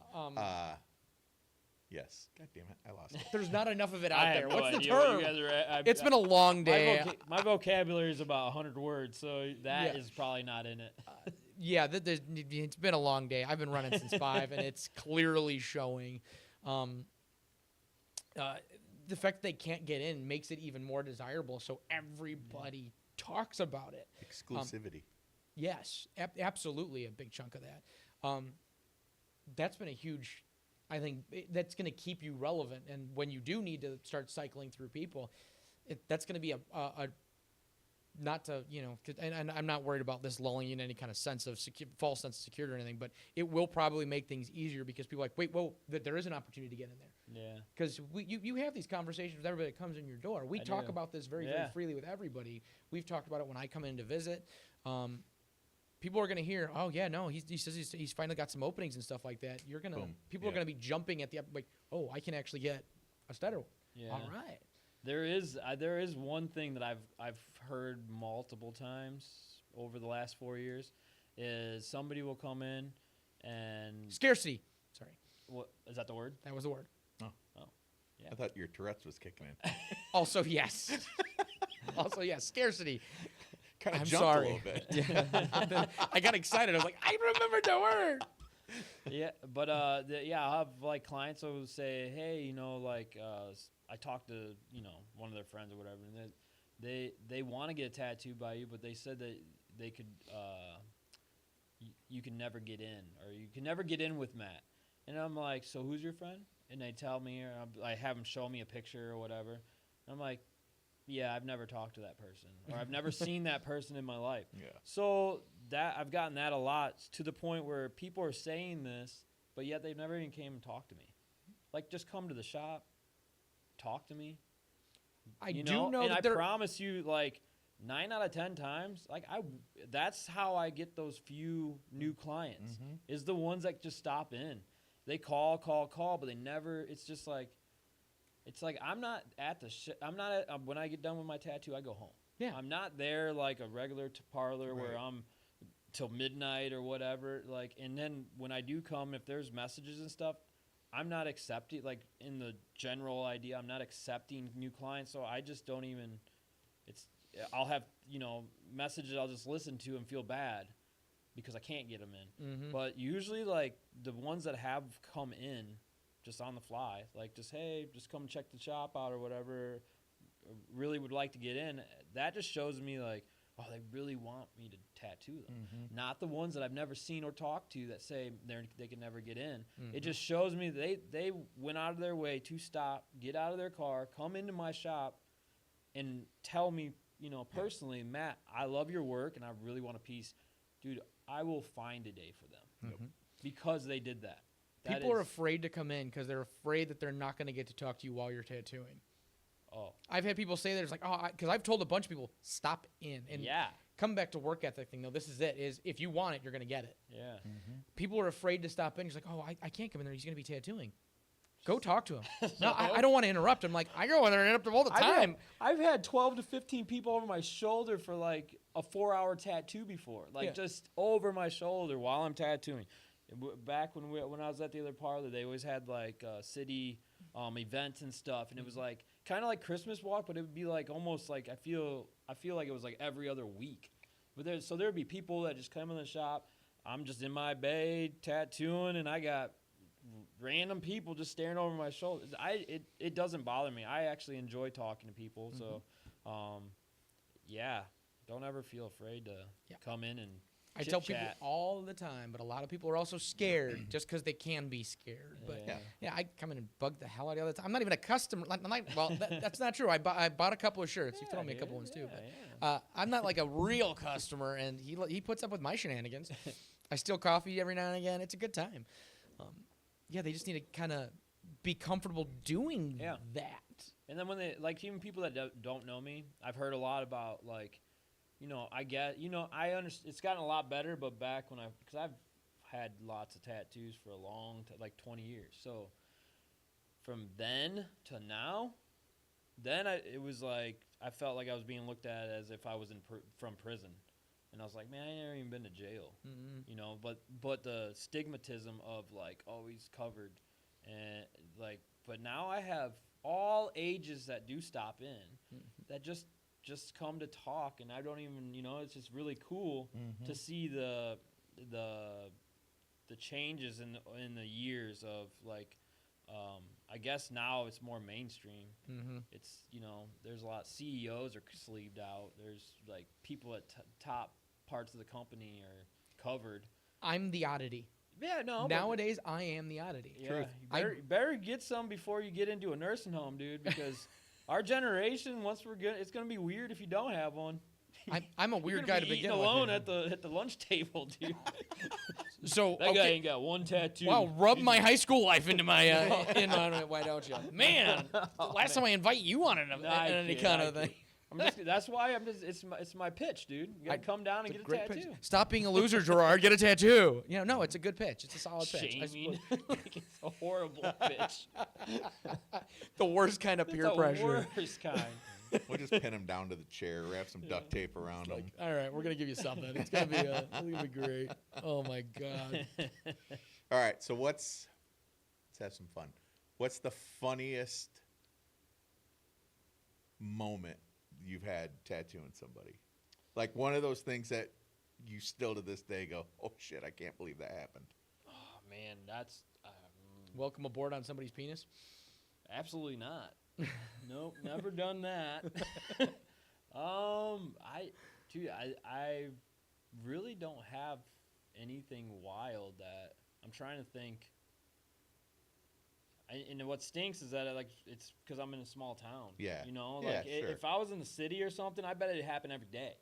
Speaker 3: Yes. God damn it. I lost it.
Speaker 2: There's not enough of it out
Speaker 4: I
Speaker 2: there.
Speaker 4: have no
Speaker 2: What's the
Speaker 4: idea what
Speaker 2: term?
Speaker 4: you guys are at.
Speaker 2: It's been a long day.
Speaker 4: My vocabulary is about 100 words, so that is probably not in it.
Speaker 2: Yeah, it's been a long day. I've been running since 5, and it's clearly showing. The fact that they can't get in makes it even more desirable, so everybody talks about it.
Speaker 3: Exclusivity.
Speaker 2: Yes, absolutely a big chunk of that. That's been a huge, I think, that's going to keep you relevant. And when you do need to start cycling through people, that's going to be a not to, and I'm not worried about this lulling you in any kind of sense of false sense of security or anything, but it will probably make things easier, because people are like, wait, whoa, there is an opportunity to get in there.
Speaker 4: Yeah.
Speaker 2: Because you have these conversations with everybody that comes in your door. We talk about this very freely with everybody. We've talked about it when I come in to visit. People are going to hear, oh yeah, no, he says he's finally got some openings and stuff like that. People are going to be jumping at the like, oh, I can actually get a Steder.
Speaker 4: Yeah.
Speaker 2: All right.
Speaker 4: There is one thing that I've heard multiple times over the last 4 years, is somebody will come in and
Speaker 2: Scarcity. Sorry.
Speaker 4: What is that the word?
Speaker 2: That was the word.
Speaker 4: Yeah.
Speaker 3: I thought your Tourette's was kicking in.
Speaker 2: Also, yes. Scarcity.
Speaker 3: Kind of
Speaker 2: I'm
Speaker 3: jumped
Speaker 2: sorry.
Speaker 3: a little bit.
Speaker 2: I got excited. I was like, I remembered the word.
Speaker 4: Yeah, but I'll have like clients who will say, hey, I talked to one of their friends or whatever, and they want to get a tattoo by you, but they said that they could you can never get in, or you can never get in with Matt. And I'm like, so who's your friend? And they tell me, or I have them show me a picture or whatever. And I'm like, yeah, I've never talked to that person, or I've never seen that person in my life.
Speaker 3: Yeah.
Speaker 4: So that I've gotten that a lot, to the point where people are saying this, but yet they've never even came and talked to me. Like, just come to the shop, talk to me.
Speaker 2: I do know
Speaker 4: and
Speaker 2: that
Speaker 4: I promise you, like 9 out of 10 times, that's how I get those few new clients. Is the ones that just stop in. They call, but they never. It's just like. It's like I'm not at the I'm not at, when I get done with my tattoo, I go home.
Speaker 2: Yeah.
Speaker 4: I'm not there like a regular parlor where I'm till midnight or whatever. Like, and then when I do come, if there's messages and stuff, I'm not accepting, like in the general idea, I'm not accepting new clients. So I just don't even, I'll have, messages I'll just listen to and feel bad. because I can't get them in.
Speaker 2: Mm-hmm.
Speaker 4: But usually, like, the ones that have come in just on the fly, like, just, hey, just come check the shop out or whatever, really would like to get in, that just shows me, like, oh, they really want me to tattoo them.
Speaker 2: Mm-hmm.
Speaker 4: Not the ones that I've never seen or talked to that say they can never get in.
Speaker 2: Mm-hmm.
Speaker 4: It just shows me they went out of their way to stop, get out of their car, come into my shop, and tell me, you know, personally, Matt, I love your work and I really want a piece. Dude, I will find a day for them
Speaker 2: Mm-hmm.
Speaker 4: because they did that.
Speaker 2: People are afraid to come in because they're afraid that they're not going to get to talk to you while you're tattooing.
Speaker 4: Oh,
Speaker 2: I've had people say that it's like, oh, because I've told a bunch of people, stop in. And
Speaker 4: yeah.
Speaker 2: come back to work ethic thing, though. This is it, is if you want it, you're going to get it.
Speaker 4: Yeah.
Speaker 2: People are afraid to stop in. He's like, oh, I can't come in there. He's going to be tattooing. Go talk to him. No, I don't want to interrupt him. Like, I go in there and interrupt him all the time.
Speaker 4: I've had 12 to 15 people over my shoulder for like a 4-hour tattoo before, like just over my shoulder while I'm tattooing. Back when I was at the other parlor, they always had like city events and stuff, and it was like kind of like Christmas walk, but it would be like almost like I feel like it was like every other week. But there'd be people that just come in the shop. I'm just in my bay tattooing, and I got random people just staring over my shoulder. It doesn't bother me. I actually enjoy talking to people. So, don't ever feel afraid to come in and
Speaker 2: I tell
Speaker 4: chit-chat.
Speaker 2: people all the time, but a lot of people are also scared just because they can be scared. But I come in and bug the hell out of you all the time. I'm not even a customer. That's not true. I bought a couple of shirts. You throw me a couple ones too. But I'm not like a real customer, and he puts up with my shenanigans. I steal coffee every now and again. It's a good time. They just need to kind of be comfortable doing that.
Speaker 4: And then when they, like, even people that don't know me, I've heard a lot about, like, you know, I understand. It's gotten a lot better, but back when because I've had lots of tattoos for a long time, like 20 years. So from then to now, it was like, I felt like I was being looked at as if I was from prison. And I was like, man, I ain't never even been to jail, you know. But the stigmatism of like, oh, he's covered, and like, but now I have all ages that do stop in, that just come to talk, and I don't even, you know, it's just really cool to see the changes in the years of like, I guess now it's more mainstream. It's, you know, there's a lot. CEOs are sleeved out. There's like people at top parts of the company are covered.
Speaker 2: I'm the oddity.
Speaker 4: Yeah, no.
Speaker 2: Nowadays, I am the oddity.
Speaker 4: Yeah, you better get some before you get into a nursing home, dude, because our generation, once we're good, it's gonna be weird if you don't have one.
Speaker 2: I'm a weird guy to begin with.
Speaker 4: Alone at the lunch table, dude.
Speaker 2: So
Speaker 4: that guy ain't got one tattoo.
Speaker 2: Wow, rub my high school life into my why don't you? Man, last time I invite you on any kind of thing.
Speaker 4: That's why it's my pitch, dude. You gotta come down and get a tattoo.
Speaker 2: Pitch. Stop being a loser, Gerard. Get a tattoo. You know, no, it's a good pitch. It's a solid pitch.
Speaker 4: Shaming. Like, it's a horrible pitch.
Speaker 2: The worst kind of peer pressure.
Speaker 4: The worst kind.
Speaker 3: We'll just pin him down to the chair, wrap some duct tape around him.
Speaker 2: All right, we're gonna give you something. It's gonna be great. Oh my god.
Speaker 3: All right, so let's have some fun. What's the funniest moment you've had tattooing somebody? Like one of those things that you still to this day go, oh shit, I can't believe that happened.
Speaker 4: Oh man, that's
Speaker 2: welcome aboard on somebody's penis.
Speaker 4: Absolutely not. Nope, never done that. I really don't have anything wild that I'm trying to think. And what stinks is that it's because I'm in a small town.
Speaker 3: Yeah.
Speaker 4: You know,
Speaker 3: Yeah,
Speaker 4: like
Speaker 3: sure.
Speaker 4: if I was in the city or something, I bet it'd happen every day.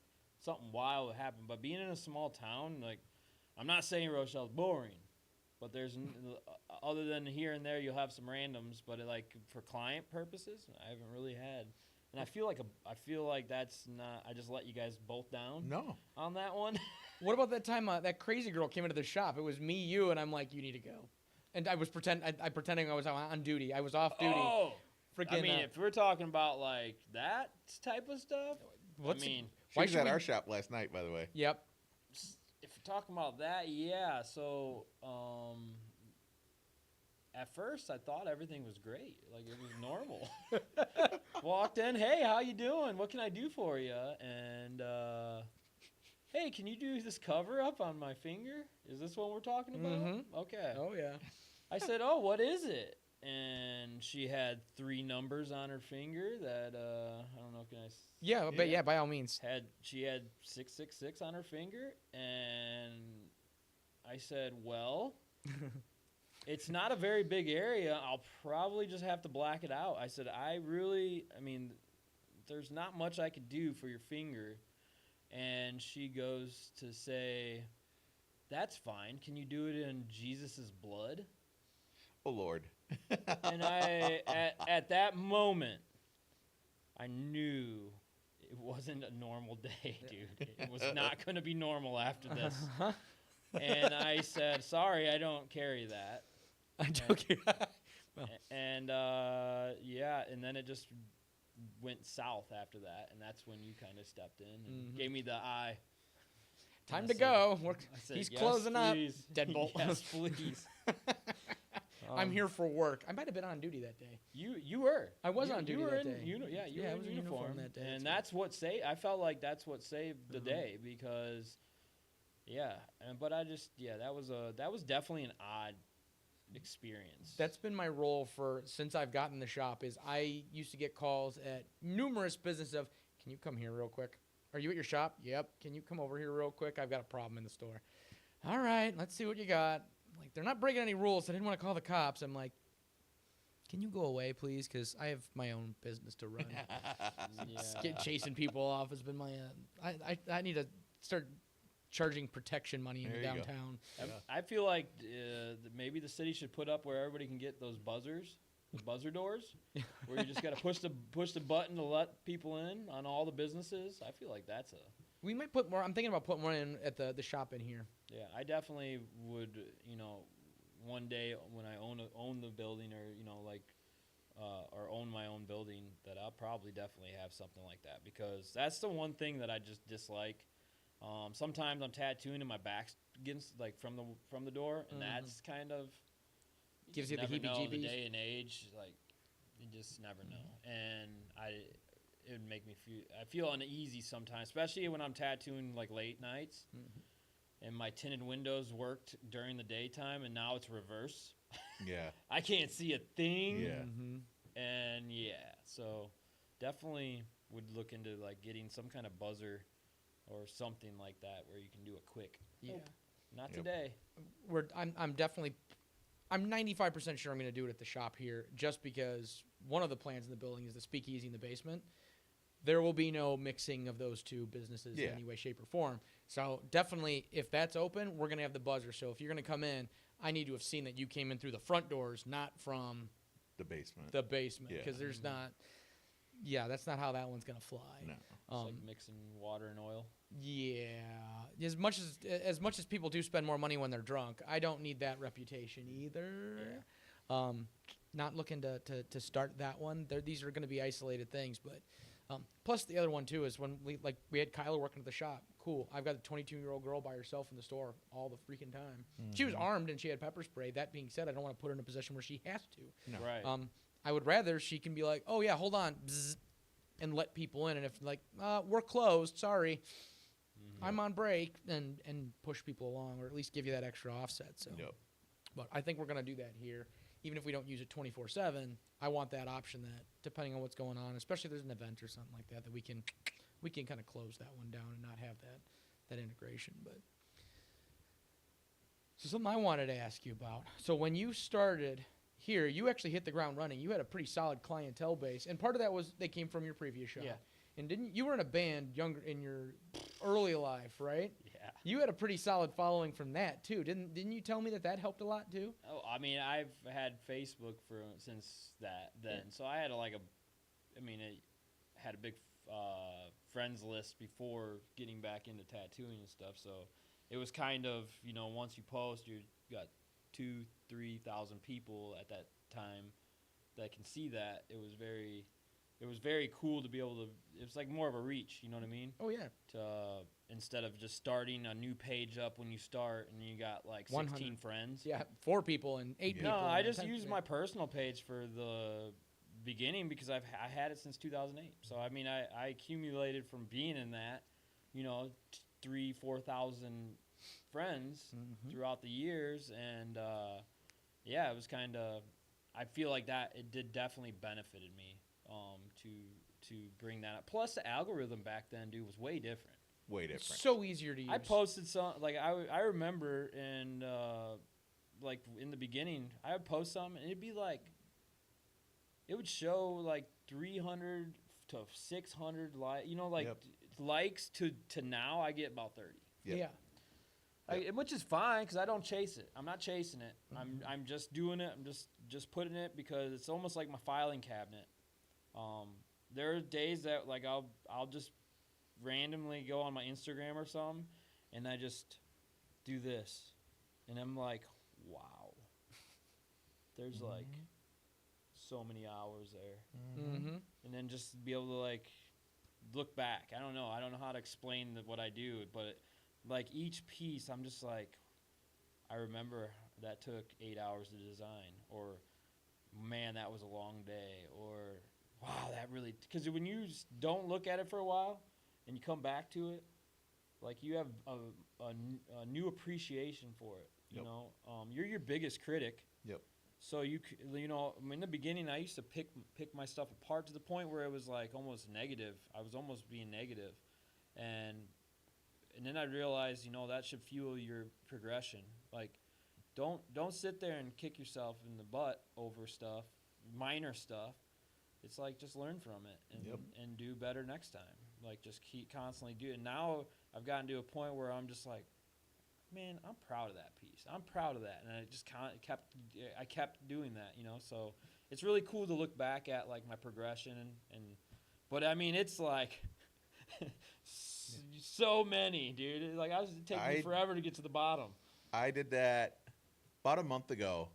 Speaker 4: Something wild would happen. But being in a small town, like, I'm not saying Rochelle's boring, but there's other than here and there, you'll have some randoms. But like for client purposes, I haven't really had. And I feel like that's not. I just let you guys both down.
Speaker 3: No.
Speaker 4: On that one.
Speaker 2: What about that time that crazy girl came into the shop? It was me, you, and I'm like, you need to go. And I was pretending I was on duty. I was off duty.
Speaker 4: Oh,
Speaker 2: freaking.
Speaker 4: I mean, if we're talking about like that type of stuff,
Speaker 3: She was at our shop last night, by the way.
Speaker 2: Yep.
Speaker 4: If you're talking about that, yeah. So, at first I thought everything was great, like it was normal. Walked in, hey, how you doing? What can I do for you? And hey, can you do this cover up on my finger? Is this what we're talking about? Okay.
Speaker 2: Oh yeah.
Speaker 4: I said, oh, what is it? And she had 3 numbers on her finger that I don't know. Can I?
Speaker 2: Yeah, but yeah, by all means.
Speaker 4: She had 666 on her finger, and I said, well, it's not a very big area. I'll probably just have to black it out. I said, I mean, there's not much I could do for your finger. And she goes to say, that's fine. Can you do it in Jesus's blood?
Speaker 3: Oh, Lord.
Speaker 4: And at that moment, I knew it wasn't a normal day, dude. It was not going to be normal after this. And I said, sorry, I don't carry that.
Speaker 2: I don't care. Well.
Speaker 4: And and then it just went south after that, and that's when you kind of stepped in and gave me the eye.
Speaker 2: Time to go.
Speaker 4: Said,
Speaker 2: He's
Speaker 4: yes,
Speaker 2: closing
Speaker 4: please.
Speaker 2: up. Deadbolt.
Speaker 4: Yes, please.
Speaker 2: I'm here for work. I might have been on duty that day.
Speaker 4: You were.
Speaker 2: I was on duty that day.
Speaker 4: You were
Speaker 2: I was
Speaker 4: in uniform
Speaker 2: that day.
Speaker 4: And that's what saved. I felt like that's what saved the day because, but I just that was definitely an odd experience.
Speaker 2: That's been my role since I've gotten the shop. Is I used to get calls at numerous businesses of, can you come here real quick? Are you at your shop? Yep. Can you come over here real quick? I've got a problem in the store. All right, let's see what you got. Like, they're not breaking any rules. So I didn't want to call the cops. I'm like, can you go away, please? Because I have my own business to run. Chasing people off has been my. I need to start charging protection money in downtown.
Speaker 4: I feel like maybe the city should put up where everybody can get those buzzers, the buzzer doors, where you just got to push the button to let people in on all the businesses. I feel like that's a.
Speaker 2: We might put more. I'm thinking about putting one in at the shop in here.
Speaker 4: Yeah, I definitely would. One day when I own the building, or own my own building, that I'll probably definitely have something like that because that's the one thing that I just dislike. Sometimes I'm tattooing and my back's against from the door, and that's kind of
Speaker 2: gives you the heebie-jeebies.
Speaker 4: The day and age, like you just never know, and it would make me feel uneasy sometimes, especially when I'm tattooing like late nights. And my tinted windows worked during the daytime, and now it's reverse.
Speaker 3: Yeah.
Speaker 4: I can't see a thing.
Speaker 3: Yeah.
Speaker 4: And so definitely would look into like getting some kind of buzzer or something like that where you can do a quick. Nope, not today.
Speaker 2: I'm 95% sure I'm going to do it at the shop here, just because one of the plans in the building is the speakeasy in the basement. There will be no mixing of those two businesses in any way, shape, or form. So definitely, if that's open, we're going to have the buzzer. So if you're going to come in, I need to have seen that you came in through the front doors, not from
Speaker 3: the basement.
Speaker 2: Because there's not. Yeah, that's not how that one's going to fly.
Speaker 3: No.
Speaker 4: It's like mixing water and oil.
Speaker 2: Yeah. As much as people do spend more money when they're drunk, I don't need that reputation either. Yeah. Not looking to start that one. These are going to be isolated things, but. Plus, the other one, too, is when we had Kyla working at the shop. Cool. I've got a 22-year-old girl by herself in the store all the freaking time. She was armed, and she had pepper spray. That being said, I don't want to put her in a position where she has to.
Speaker 3: No.
Speaker 4: Right.
Speaker 2: I would rather she can be like, oh, yeah, hold on, bzz, and let people in. And if, we're closed, sorry, I'm on break, and push people along, or at least give you that extra offset. So, But I think we're going to do that here. Even if we don't use it 24/7, I want that option that, depending on what's going on, especially if there's an event or something like that, that we can kind of close that one down and not have that integration. But so something I wanted to ask you about. So when you started here, you actually hit the ground running. You had a pretty solid clientele base, and part of that was they came from your previous shop.
Speaker 4: Yeah.
Speaker 2: And you were in a band younger in your early life, right?
Speaker 4: Yeah.
Speaker 2: You had a pretty solid following from that too, didn't you tell me that helped a lot too?
Speaker 4: Oh, I mean, I've had Facebook since then, so I had I had a big friends list before getting back into tattooing and stuff. So it was kind of, once you post, you got 2,000-3,000 people at that time that can see that. It was very cool to be able to. It was like more of a reach. You know what I mean?
Speaker 2: Oh yeah.
Speaker 4: Instead of just starting a new page up when you start and you got like 16 friends.
Speaker 2: Yeah, 4 people and 8 people.
Speaker 4: No, I just used my personal page for the beginning because I had it since 2008. So I mean, I accumulated from being in that, 4,000 friends throughout the years, and yeah, it was kind of. I feel like that it did definitely benefited me to bring that up. Plus, the algorithm back then, dude, was way different.
Speaker 3: Way different.
Speaker 2: So easier to use.
Speaker 4: I posted some like I remember and like in the beginning, I would post something and it'd be like it would show like 300 to 600 likes to now I get about 30.
Speaker 3: Yep.
Speaker 2: Yeah.
Speaker 4: Which is fine because I don't chase it. I'm not chasing it. I'm just doing it. I'm just putting it because it's almost like my filing cabinet. There are days that like I'll just randomly go on my Instagram or something, and I just do this, and I'm like, wow. There's like so many hours there, and then just be able to like look back. I don't know how to explain what I do, but like each piece, I'm just like, I remember that took 8 hours to design, or man, that was a long day, or wow, that really, because when you just don't look at it for a while and you come back to it, like you have a new appreciation for it. You know, you're your biggest critic.
Speaker 3: Yep.
Speaker 4: So you know, in the beginning, I used to pick my stuff apart to the point where it was like almost negative. I was almost being negative, and then I realized, you know, that should fuel your progression. Like, don't sit there and kick yourself in the butt over stuff, minor stuff. It's like just learn from it and do better next time. Like just keep constantly do it. And now I've gotten to a point where I'm just like, man, I'm proud of that piece. I'm proud of that, and I just kept doing that, you know. So it's really cool to look back at like my progression but I mean it's like so many, dude. Like it'd take me forever to get to the bottom.
Speaker 3: I did that about a month ago.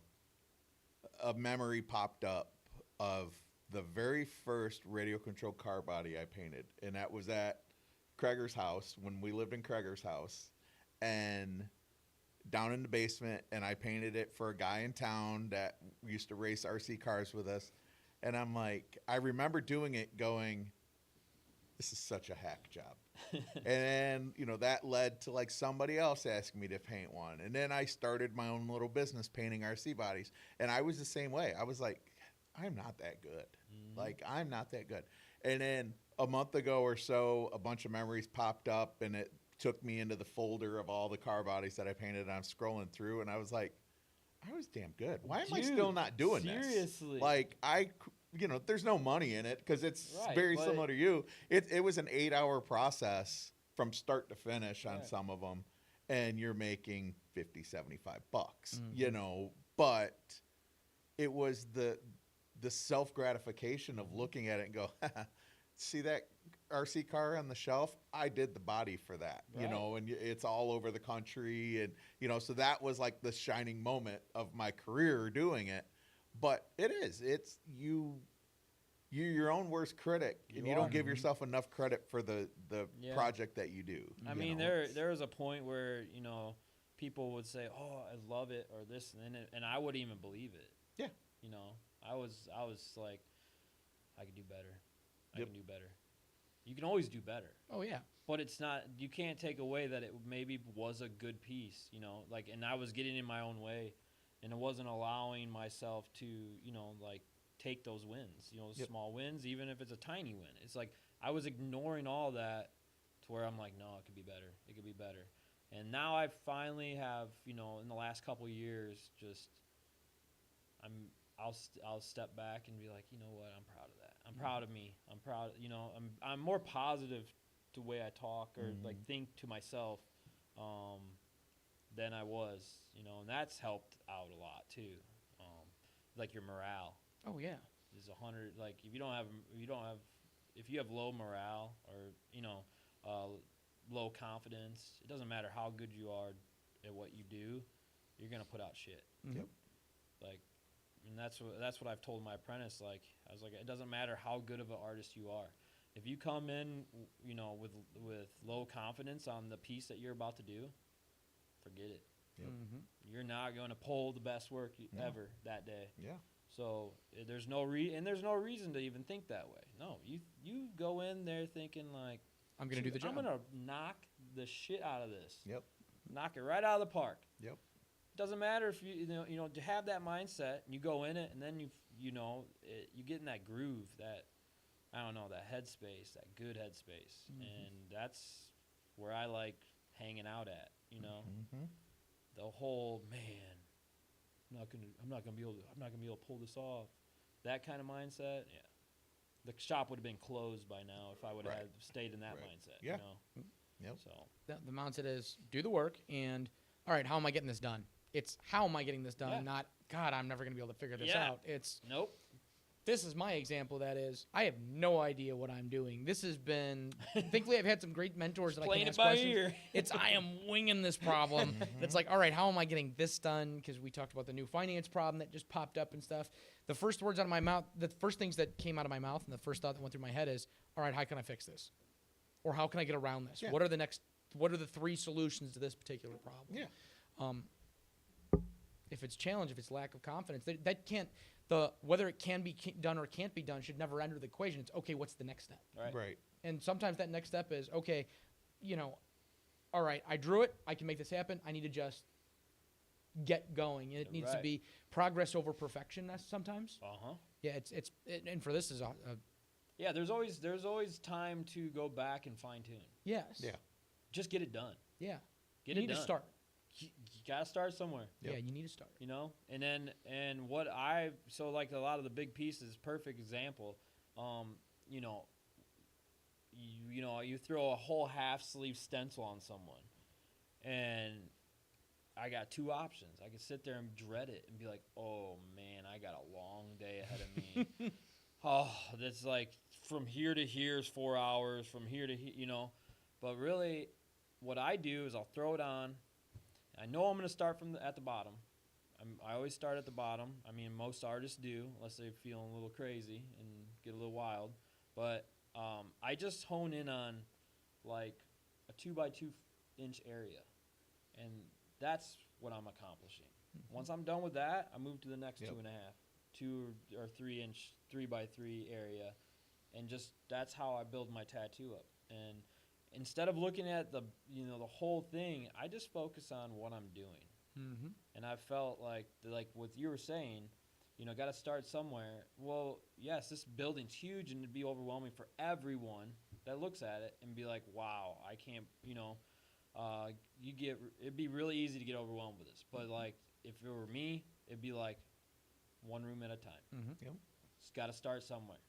Speaker 3: A memory popped up of the very first radio control car body I painted, and that was at Kreger's house when we lived in Kreger's house, and down in the basement, and I painted it for a guy in town that used to race RC cars with us. And I'm like, I remember doing it going, this is such a hack job. And then, you know, that led to like somebody else asking me to paint one. And then I started my own little business painting RC bodies. And I was the same way. I was like, I'm not that good. Like, I'm not that good. And then a month ago or so, a bunch of memories popped up, and it took me into the folder of all the car bodies that I painted. And I'm scrolling through, and I was like, I was damn good. Why am I still not doing this?
Speaker 4: Seriously.
Speaker 3: Like, you know, there's no money in it because it's very similar to you. It was an 8-hour process from start to finish on some of them, and you're making $50, $75, you know. But it was the self-gratification of looking at it and go, see that RC car on the shelf? I did the body for that, you know, and it's all over the country. And, you know, so that was like the shining moment of my career doing it. But it's you're your own worst critic, and you don't give yourself enough credit for the project that you do.
Speaker 4: I mean, there was a point where, you know, people would say, oh, I love it, or this, and I wouldn't even believe it.
Speaker 3: Yeah.
Speaker 4: You know, I was like, I could do better. I can do better. You can always do better.
Speaker 2: Oh, yeah.
Speaker 4: But it's not, you can't take away that it maybe was a good piece, you know, like, and I was getting in my own way, and it wasn't allowing myself to, you know, like, take those wins, you know, small wins, even if it's a tiny win. It's like I was ignoring all that to where I'm like, no, it could be better. It could be better. And now I finally have, you know, in the last couple of years, just I'll step back and be like, you know what, I'm proud of that. I'm proud of me. I'm proud, you know, I'm more positive to the way I talk or like think to myself than I was, you know, and that's helped out a lot too. Like your morale.
Speaker 2: Oh yeah.
Speaker 4: Is 100. Like if you have low morale or, you know, low confidence, it doesn't matter how good you are at what you do, you're gonna put out shit.
Speaker 3: Yep.
Speaker 4: Like, and that's what I've told my apprentice. Like, I was like, it doesn't matter how good of an artist you are. If you come in, you know, with low confidence on the piece that you're about to do, forget it.
Speaker 3: Yep.
Speaker 4: You're not going to pull the best work ever that day.
Speaker 3: Yeah.
Speaker 4: So there's no reason to even think that way. No, you go in there thinking like,
Speaker 2: I'm gonna do the job.
Speaker 4: I'm gonna knock the shit out of this.
Speaker 3: Yep.
Speaker 4: Knock it right out of the park.
Speaker 3: Yep.
Speaker 4: It doesn't matter if you to have that mindset and you go in it and then you get in that groove, that I don't know, that headspace, that good headspace, and that's where I like hanging out at. The whole I'm not gonna be able to pull this off. That kind of mindset, yeah. The shop would have been closed by now if I would have stayed in that mindset.
Speaker 3: Yeah.
Speaker 4: Yep. So
Speaker 2: The mindset is do the work and, all right, how am I getting this done? It's how am I getting this done, not, God, I'm never going to be able to figure this out. It's,
Speaker 4: nope.
Speaker 2: This is my example. That is, I have no idea what I'm doing. This has been, thankfully, I've had some great mentors that I can ask questions.
Speaker 4: Ear.
Speaker 2: It's, I am winging this problem. It's like, all right, how am I getting this done? Because we talked about the new finance problem that just popped up and stuff. The first words out of my mouth, the first things that came out of my mouth and the first thought that went through my head is, all right, how can I fix this? Or how can I get around this?
Speaker 3: Yeah.
Speaker 2: What are the 3 solutions to this particular problem?
Speaker 3: Yeah.
Speaker 2: If it's challenge, if it's lack of confidence, that can't, whether it can be done or can't be done should never enter the equation. It's, okay, what's the next step?
Speaker 3: Right.
Speaker 2: And sometimes that next step is, okay, all right, I drew it. I can make this happen. I need to just get going. And it needs to be progress over perfection sometimes. Yeah, and for this is
Speaker 4: yeah, there's always time to go back and fine tune.
Speaker 2: yes.
Speaker 3: Yeah.
Speaker 4: Just get it done.
Speaker 2: Yeah.
Speaker 4: Get
Speaker 2: you
Speaker 4: it
Speaker 2: need
Speaker 4: done.
Speaker 2: to start.
Speaker 4: You gotta start somewhere.
Speaker 3: Yep.
Speaker 2: Yeah, you need to start.
Speaker 4: And what so like a lot of the big pieces, perfect example, you throw a whole half sleeve stencil on someone, and I got 2 options. I could sit there and dread it and be like, oh man, I got a long day ahead of me. Oh, that's like from here to here is 4 hours, from here to here, but really what I do is I'll throw it on. I know I'm going to start at the bottom. I always start at the bottom. I mean, most artists do, unless they're feeling a little crazy and get a little wild. But I just hone in on like a 2 by 2 inch area, and that's what I'm accomplishing. Once I'm done with that, I move to the next 2.5, 2 or 3 inch 3 by 3 area, and just that's how I build my tattoo up. And instead of looking at the whole thing, I just focus on what I'm doing. And I felt like what you were saying, got to start somewhere. Well, yes, this building's huge, and it'd be overwhelming for everyone that looks at it and be like, wow, I can't, it'd be really easy to get overwhelmed with this. But like, if it were me, it'd be like 1 room at a time.
Speaker 3: Yep.
Speaker 4: It's got to start somewhere.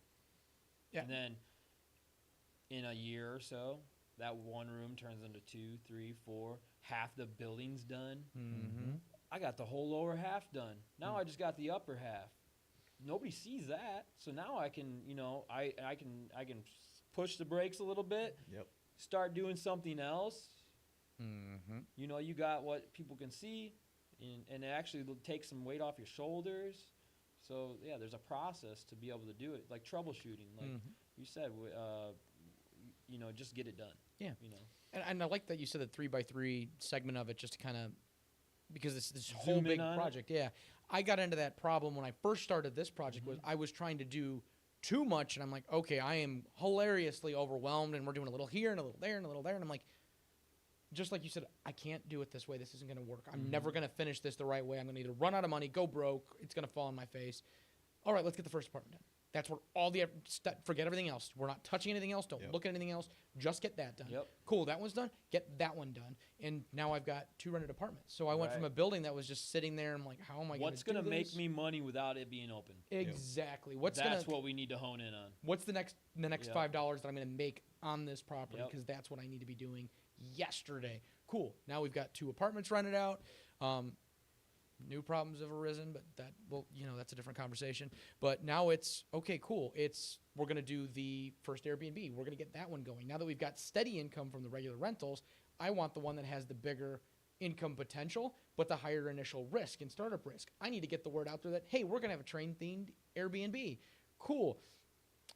Speaker 2: Yeah.
Speaker 4: And then in a year or so, that 1 room turns into 2, 3, 4. Half the building's done. I got the whole lower half done. Now I just got the upper half. Nobody sees that, so now I can, I can push the brakes a little bit.
Speaker 3: Yep.
Speaker 4: Start doing something else. You got what people can see, and it actually takes some weight off your shoulders. So yeah, there's a process to be able to do it, like troubleshooting, like you said. Just get it done.
Speaker 2: Yeah. And I like that you said the 3 by 3 segment of it, just to kind of, because it's this whole big project. Yeah. I got into that problem when I first started this project. Was I was trying to do too much, and I'm like, okay, I am hilariously overwhelmed, and we're doing a little here and a little there and a little there, and I'm like, just like you said, I can't do it this way. This isn't going to work. I'm never going to finish this the right way. I'm going to either run out of money, go broke, it's going to fall on my face. All right, let's get the first apartment done. That's where all the forget everything else. We're not touching anything else. Don't look at anything else. Just get that done.
Speaker 4: Yep.
Speaker 2: Cool, that one's done. Get that one done. And now I've got 2 rented apartments. So I went from a building that was just sitting there. And I'm like, how am I going to do this?
Speaker 4: What's going to make me money without it being open?
Speaker 2: Exactly.
Speaker 4: That's what we need to hone in on.
Speaker 2: What's the next $5 that I'm going to make on this property? Because that's what I need to be doing yesterday. Cool. Now we've got 2 apartments rented out. New problems have arisen, but that's a different conversation. But now it's, okay, cool. We're going to do the first Airbnb. We're going to get that one going. Now that we've got steady income from the regular rentals, I want the one that has the bigger income potential, but the higher initial risk and startup risk. I need to get the word out there that, hey, we're going to have a train-themed Airbnb. Cool.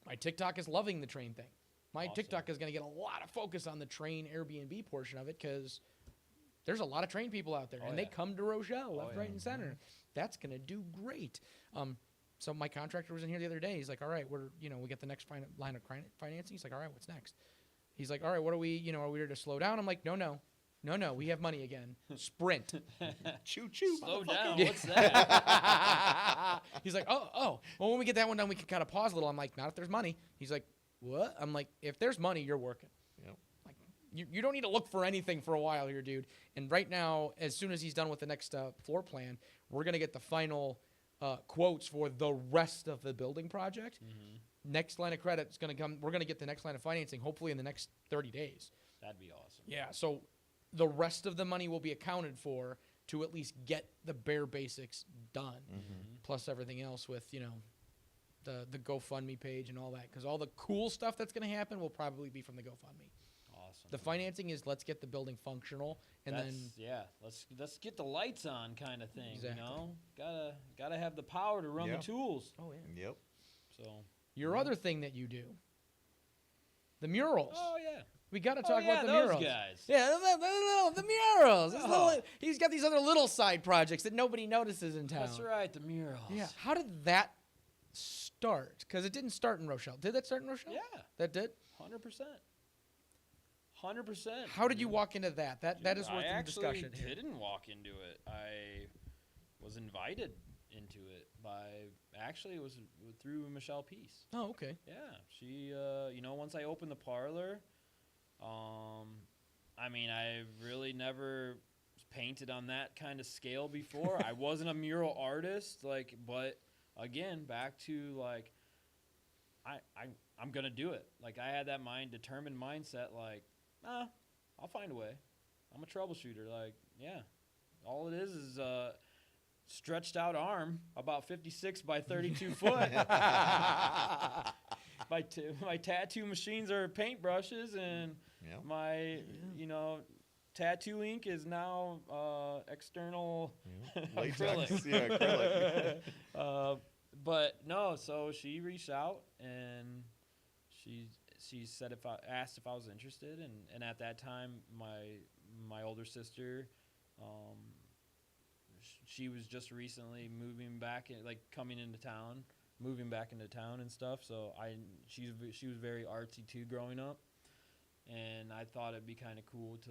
Speaker 2: My TikTok is loving the train thing. My TikTok is going to get a lot of focus on the train Airbnb portion of it, because there's a lot of train people out there, and they come to Rochelle left, right, and center. That's going to do great. So my contractor was in here the other day. He's like, all right, we get the next line of financing. He's like, all right, what's next? He's like, all right, what are we, are we here to slow down? I'm like, no, we have money again. Sprint.
Speaker 3: Choo choo.
Speaker 4: Slow down. What's that?
Speaker 2: He's like, oh. Well, when we get that one done, we can kind of pause a little. I'm like, not if there's money. He's like, what? I'm like, if there's money, you're working.
Speaker 3: Yep.
Speaker 2: Like, you don't need to look for anything for a while here, dude. And right now, as soon as he's done with the next floor plan, we're going to get the final quotes for the rest of the building project.
Speaker 4: Mm-hmm.
Speaker 2: Next line of credit is going to come. We're going to get the next line of financing, hopefully in the next 30 days.
Speaker 4: That'd be awesome.
Speaker 2: Yeah, so the rest of the money will be accounted for to at least get the bare basics done, plus everything else with, the GoFundMe page and all that. Because all the cool stuff that's going to happen will probably be from the GoFundMe.
Speaker 4: Awesome.
Speaker 2: The financing is let's get the building functional, and
Speaker 4: let's get the lights on kind of thing.
Speaker 2: Exactly.
Speaker 4: Gotta have the power to run the tools.
Speaker 2: Oh yeah.
Speaker 3: Yep.
Speaker 4: So
Speaker 2: Your other thing that you do, the murals.
Speaker 4: Oh yeah.
Speaker 2: We got to talk about the
Speaker 4: those
Speaker 2: murals.
Speaker 4: guys.
Speaker 2: Yeah, the murals. He's got these other little side projects that nobody notices in town.
Speaker 4: That's right, the murals.
Speaker 2: Yeah. How did that start? Because it didn't start in Rochelle. Did that start in Rochelle?
Speaker 4: Yeah.
Speaker 2: That did?
Speaker 4: 100%. 100%.
Speaker 2: How did you walk into that? That is worth the discussion
Speaker 4: I
Speaker 2: here.
Speaker 4: didn't walk into it. I was invited into it it was through Michelle Peace.
Speaker 2: Oh, okay.
Speaker 4: Yeah. She, once I opened the parlor, I really never painted on that kind of scale before. I wasn't a mural artist, but again, back to I'm gonna do it. I had that determined mindset. I'll find a way. I'm a troubleshooter. All it is a stretched out arm, about 56 by 32 foot. My tattoo machines are paintbrushes, and my tattoo ink is now external acrylic.
Speaker 3: Acrylic.
Speaker 4: But no, so she reached out and she said asked if I was interested, and at that time my older sister, she was just recently moving back into town and stuff. So she was very artsy too growing up, and I thought it'd be kind of cool to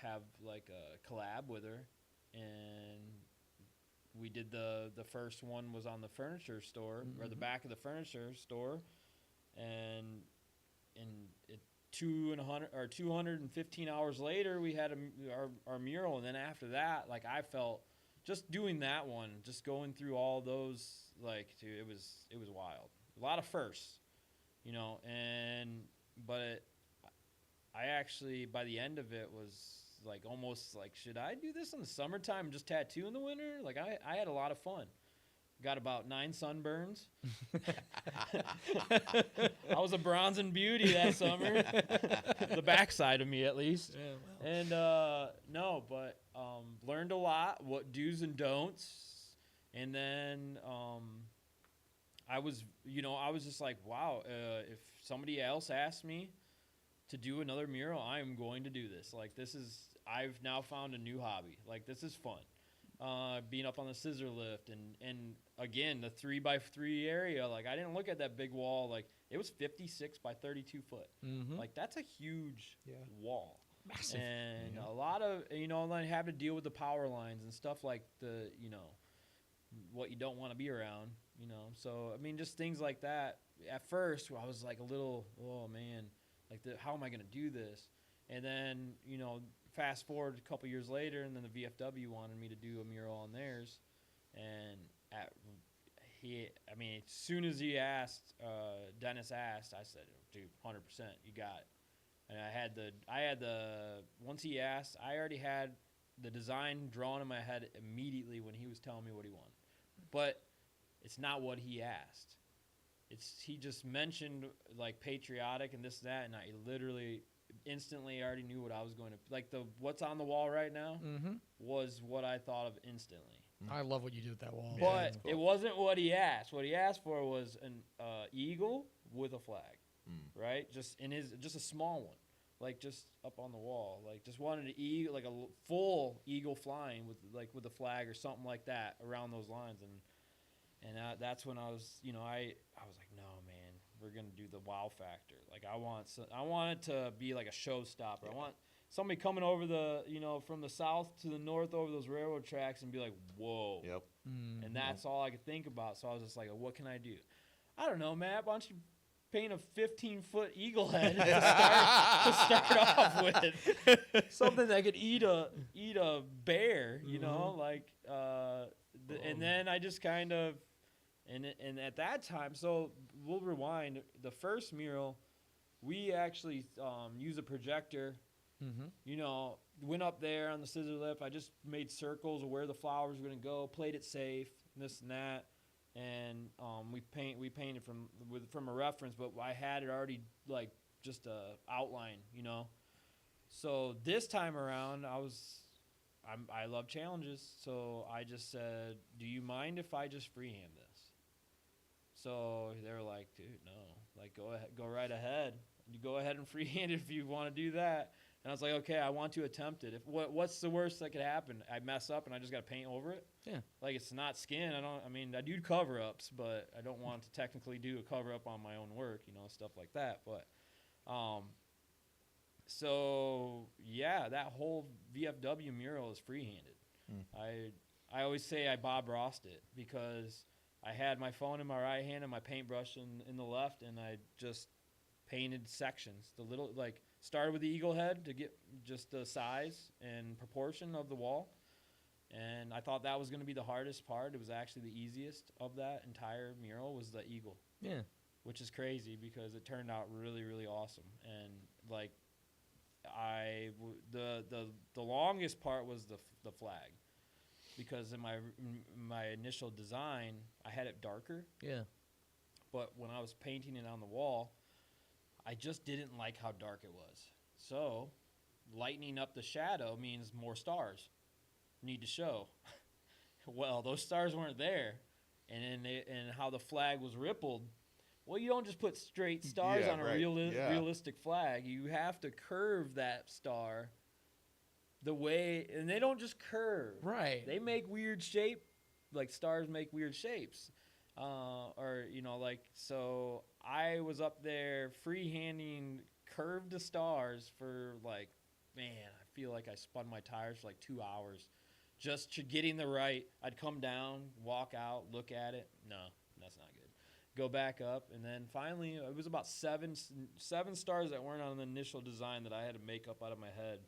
Speaker 4: have a collab with her, and we did the first one was on the furniture store or the back of the furniture store, and 215 hours later we had our mural, and then after that I felt just doing that one, just going through all those it was wild, a lot of firsts, but I actually by the end of it was almost should I do this in the summertime and just tattoo in the winter? I had a lot of fun. Got about 9 sunburns. I was a bronzing beauty that summer. The backside of me, at least. Yeah, well. And learned a lot, what do's and don'ts. And then I was just wow, if somebody else asked me to do another mural, I am going to do this. I've now found a new hobby. This is fun. Being up on the scissor lift and again the 3x3 area. I didn't look at that big wall. It was 56 by 32 foot. Mm-hmm. That's a huge wall. Massive. And a lot of and I have to deal with the power lines and stuff what you don't want to be around. So just things like that. At first I was a little, oh man, how am I gonna do this? And then fast forward a couple years later, and then the VFW wanted me to do a mural on theirs, and as soon as Dennis asked, I said, dude, 100%, you got it. And I had the once he asked, I already had the design drawn in my head immediately when he was telling me what he wanted, but it's not what he asked. He just mentioned patriotic and this and that, and I literally instantly already knew what I was going to what's on the wall right now was what I thought of instantly.
Speaker 2: I love what you do with that wall.
Speaker 4: But cool. It wasn't what he asked. What he asked for was an eagle with a flag, right? Just a small one, just up on the wall. Just wanted to eagle, a full eagle flying with a flag or something like that around those lines. And that's when I was, I was like, no, man, never gonna do the wow factor. Like I want it to be like a showstopper.
Speaker 3: Yeah.
Speaker 4: I want somebody coming over from the south to the north over those railroad tracks and be like, whoa.
Speaker 3: Yep.
Speaker 4: And that's all I could think about. So I was just like, what can I do? I don't know, Matt. Why don't you paint a 15-foot eagle head to start off with? Something that could eat a bear, you know, like. And then I just kind of, and at that time, so we'll rewind. The first mural, we actually used a projector. You know, went up there on the scissor lift. I just made circles of where the flowers were gonna go, played it safe, this and that, and we painted from a reference, but I had it already like just a outline, you know. So this time around, I love challenges, so I just said, "Do you mind if I just freehand this?" So they were like, "Dude, no, like go right ahead. You go ahead and freehand it if you want to do that." And I was like, "Okay, I want to attempt it. What's the worst that could happen? I mess up and I just got to paint over it."
Speaker 2: Yeah.
Speaker 4: Like it's not skin. I do cover ups, but I don't want to technically do a cover up on my own work, you know, stuff like that. But, so yeah, that whole VFW mural is freehanded. I always say I Bob Rossed it because I had my phone in my right hand and my paintbrush in the left, and I just painted sections. Started with the eagle head to get just the size and proportion of the wall. And I thought that was going to be the hardest part. It was actually the easiest of that entire mural was the eagle.
Speaker 2: Yeah.
Speaker 4: Which is crazy because it turned out really, really awesome. And like the longest part was the flag, because in my initial design I had it darker.
Speaker 2: Yeah.
Speaker 4: But when I was painting it on the wall, I just didn't like how dark it was. So lightening up the shadow means more stars need to show. Well, those stars weren't there, and how the flag was rippled. Well, you don't just put straight stars on a realistic flag. You have to curve that star the way, and they don't just curve.
Speaker 2: Right.
Speaker 4: They make weird shape, like stars make weird shapes. So I was up there freehanding curved the stars for like, man, I feel like I spun my tires for like 2 hours just getting the right. I'd come down, walk out, look at it. No, that's not good. Go back up, and then finally it was about seven stars that weren't on the initial design that I had to make up out of my head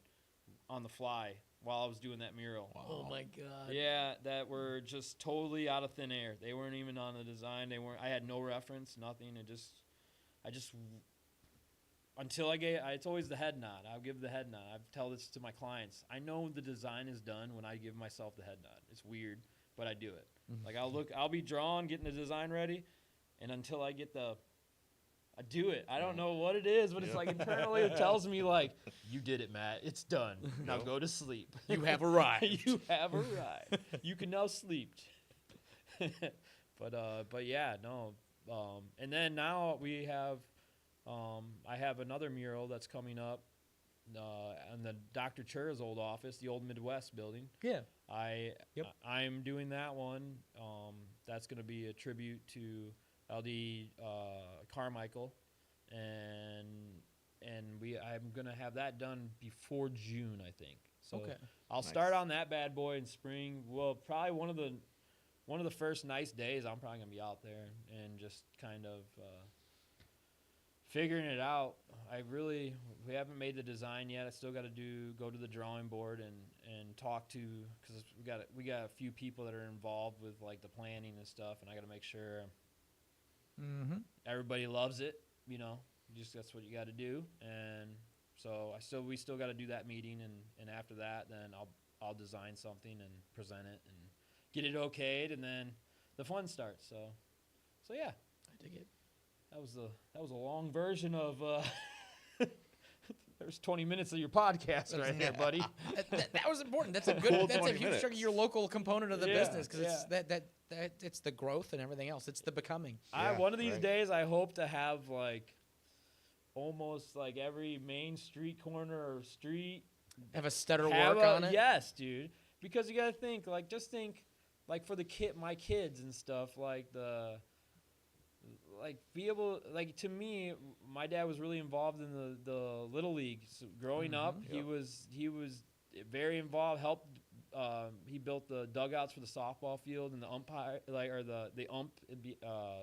Speaker 4: on the fly while I was doing that mural.
Speaker 2: Wow. Oh my God.
Speaker 4: Yeah, that were just totally out of thin air. They weren't even on the design. I had no reference, nothing. It's always the head nod. I'll give the head nod. I tell this to my clients. I know the design is done when I give myself the head nod. It's weird, but I do it. Like I'll be drawing, getting the design ready, and until I get I do it. I don't know what it is, but it's like internally it tells me like, you did it, Matt. It's done. Now go to sleep.
Speaker 2: You have arrived.
Speaker 4: You have arrived. You can now sleep. But yeah, no. And then now we have, I have another mural that's coming up in the Dr. Chur's old office, the old Midwest building.
Speaker 2: Yeah.
Speaker 4: I'm doing that one. That's going to be a tribute to LD Carmichael, and I'm gonna have that done before June, I think. So
Speaker 2: okay.
Speaker 4: I'll start on that bad boy in spring. Well, probably one of the first nice days. I'm probably gonna be out there and just kind of figuring it out. We haven't made the design yet. I still got to go to the drawing board and talk to, because we got a few people that are involved with like the planning and stuff, and I got to make sure. Everybody loves it, you know. That's what you got to do, and so we still got to do that meeting, and after that, then I'll design something and present it and get it okayed, and then the fun starts. So yeah,
Speaker 2: I dig it.
Speaker 4: That was a long version of. There's 20 minutes of your podcast right there, buddy.
Speaker 2: That was important. That's a huge chunk of your local component of the business, because it's it's the growth and everything else. It's the becoming.
Speaker 4: One of these days, I hope to have like almost like every main street corner or street
Speaker 2: have a Steder work on it.
Speaker 4: Yes, dude. Because you gotta think like for my kids and stuff, like like be able, like, to me, my dad was really involved in the little league. So growing up, he was very involved. Helped. He built the dugouts for the softball field and the umpire, like, or the ump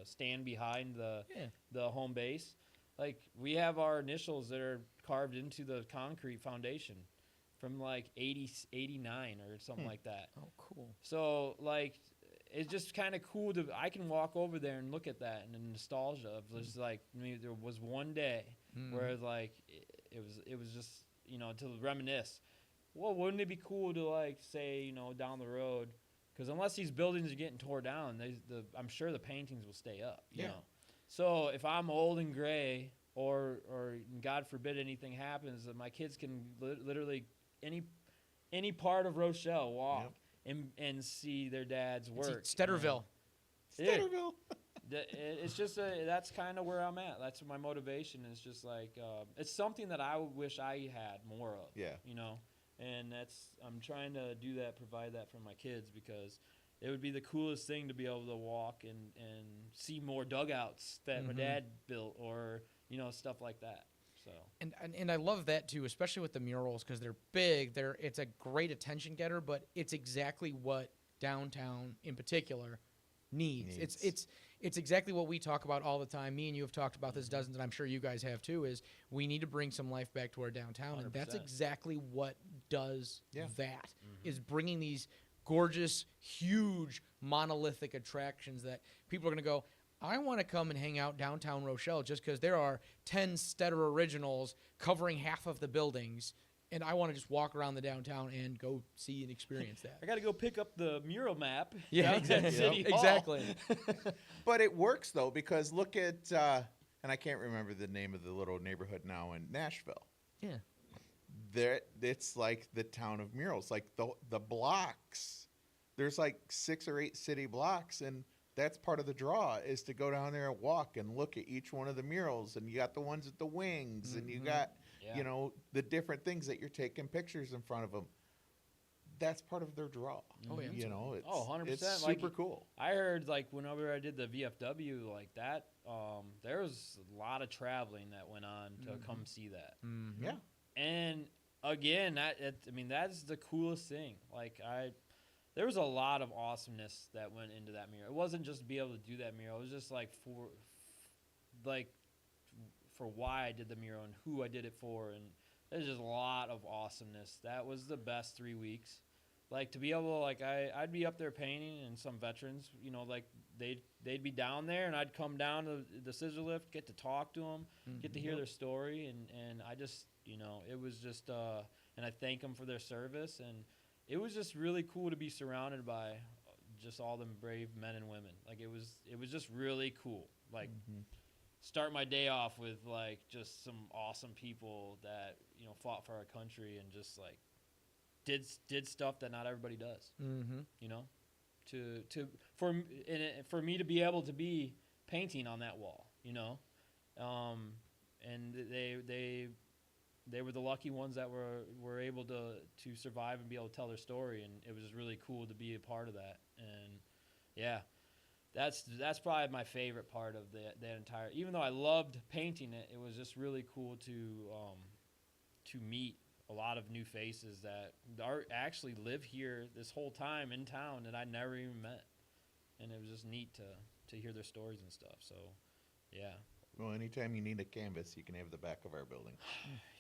Speaker 4: stand behind the home base. Like, we have our initials that are carved into the concrete foundation from like 89 or something like that.
Speaker 2: Oh, cool.
Speaker 4: So, like, it's just kind of cool I can walk over there and look at that and the nostalgia of just like, I mean, there was one day where like it was just, you know, to reminisce. Well, wouldn't it be cool to, like, say, you know, down the road, because unless these buildings are getting tore down, I'm sure the paintings will stay up, you know. So if I'm old and gray, or God forbid anything happens, that my kids can literally any part of Rochelle walk and see their dad's work.
Speaker 2: Stederville.
Speaker 3: Stederville.
Speaker 4: It's just that's kind of where I'm at. That's my motivation. It's just like it's something that I wish I had more of.
Speaker 3: Yeah.
Speaker 4: You know, and I'm trying to do that, provide that for my kids, because it would be the coolest thing to be able to walk and see more dugouts that my dad built, or, you know, stuff like that. So
Speaker 2: And I love that too, especially with the murals, because they're big. It's a great attention getter, but it's exactly what downtown in particular needs. It's exactly what we talk about all the time. Me and you have talked about this dozens, and I'm sure you guys have too, is we need to bring some life back to our downtown. 100%. And that's exactly what does that, is bringing these gorgeous, huge, monolithic attractions that people are going to go, I want to come and hang out downtown Rochelle just because there are 10 Steder originals covering half of the buildings, and I want to just walk around the downtown and go see and experience that.
Speaker 4: I got to go pick up the mural map.
Speaker 2: Yeah, exactly.
Speaker 3: But it works, though, because look at, and I can't remember the name of the little neighborhood now in Nashville.
Speaker 2: Yeah.
Speaker 3: It's like the town of murals, like the blocks. There's like 6 or 8 city blocks, and that's part of the draw, is to go down there and walk and look at each one of the murals. And you got the ones at the wings, and you got, you know, the different things that you're taking pictures in front of them. That's part of their draw.
Speaker 2: Oh, yeah.
Speaker 3: You know, it's,
Speaker 4: 100%.
Speaker 3: it's
Speaker 4: Like,
Speaker 3: super cool.
Speaker 4: I heard, like, whenever I did the VFW like that, there was a lot of traveling that went on to come see that.
Speaker 3: Yeah.
Speaker 4: And again, that's the coolest thing. Like, there was a lot of awesomeness that went into that mural. It wasn't just to be able to do that mural. It was just like for why I did the mural and who I did it for, and there's just a lot of awesomeness. That was the best 3 weeks. Like, to be able to, like, I'd be up there painting, and some veterans, you know, like, they'd be down there, and I'd come down to the scissor lift, get to talk to them, get to hear their story, and I just, you know, it was just, and I thank them for their service, and it was just really cool to be surrounded by just all them brave men and women. Like, it was just really cool. Like, start my day off with, like, just some awesome people that, you know, fought for our country and just, like, did stuff that not everybody does. You know, for me to be able to be painting on that wall, you know, and they were the lucky ones that were able to survive and be able to tell their story, and it was just really cool to be a part of that. And yeah, that's probably my favorite part of that entire. Even though I loved painting it, it was just really cool to meet a lot of new faces that actually live here this whole time in town that I never even met, and it was just neat to hear their stories and stuff. So yeah.
Speaker 3: Well, anytime you need a canvas, you can have the back of our building.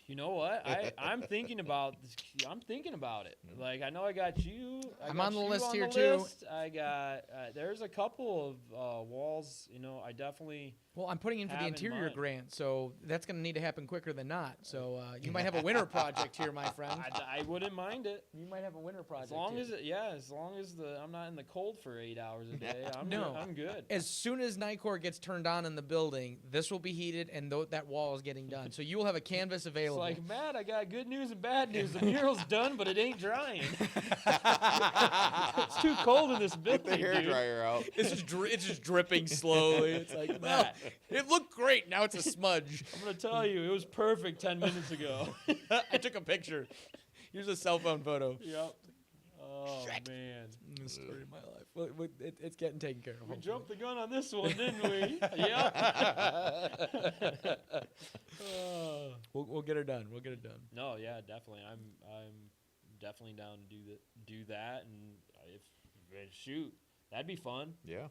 Speaker 4: You know what? I'm thinking about it. Like, I know I got you.
Speaker 2: I'm on the list here too.
Speaker 4: I got there's a couple of walls. You know, I definitely.
Speaker 2: Well, I'm putting in for the interior grant, so that's going to need to happen quicker than not. So you might have a winter project here, my friend.
Speaker 4: I wouldn't mind it.
Speaker 2: You might have a winter project.
Speaker 4: As long as I'm not in the cold for 8 hours a day, I'm good.
Speaker 2: As soon as Nicor gets turned on in the building, this will be heated, and that wall is getting done. So you will have a canvas available.
Speaker 4: It's like, Matt, I got good news and bad news. The mural's done, but it ain't drying. It's too cold in this building.
Speaker 3: Get the hairdryer out.
Speaker 2: It's just dripping slowly. It's like, Matt, it looked great. Now it's a smudge.
Speaker 4: I'm going to tell you, it was perfect 10 minutes ago.
Speaker 2: I took a picture. Here's a cell phone photo.
Speaker 4: Yep. Oh, man.
Speaker 2: The story of my life. Well, it's getting taken care of.
Speaker 4: We
Speaker 2: hopefully.
Speaker 4: jumped the gun on this one, didn't we? Yeah.
Speaker 2: We'll get her done. We'll get it done.
Speaker 4: No, yeah, definitely. I'm definitely down to do that, and shoot, that'd be fun.
Speaker 3: Yeah.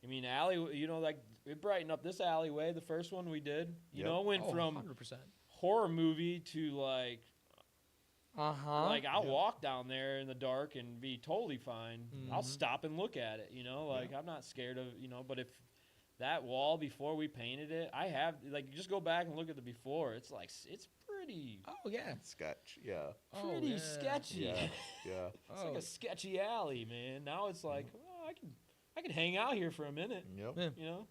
Speaker 4: I mean, like it brightened up this alleyway. The first one we did, you
Speaker 3: Yep.
Speaker 4: know, went from
Speaker 2: 100%.
Speaker 4: horror movie to like
Speaker 2: Uh-huh.
Speaker 4: I'll walk down there in the dark and be totally fine. I'll
Speaker 2: Mhm.
Speaker 4: stop and look at it, you know, like I'm not scared of, but if that wall before we painted it, I have like just go back and look at the before. It's like it's pretty
Speaker 2: Oh, yeah.
Speaker 3: Sketch. Yeah.
Speaker 4: pretty sketchy.
Speaker 3: Yeah. Yeah.
Speaker 4: It's like a sketchy alley, man. Now it's like I can hang out here for a minute,
Speaker 3: Yep.
Speaker 2: Yeah.
Speaker 4: you know.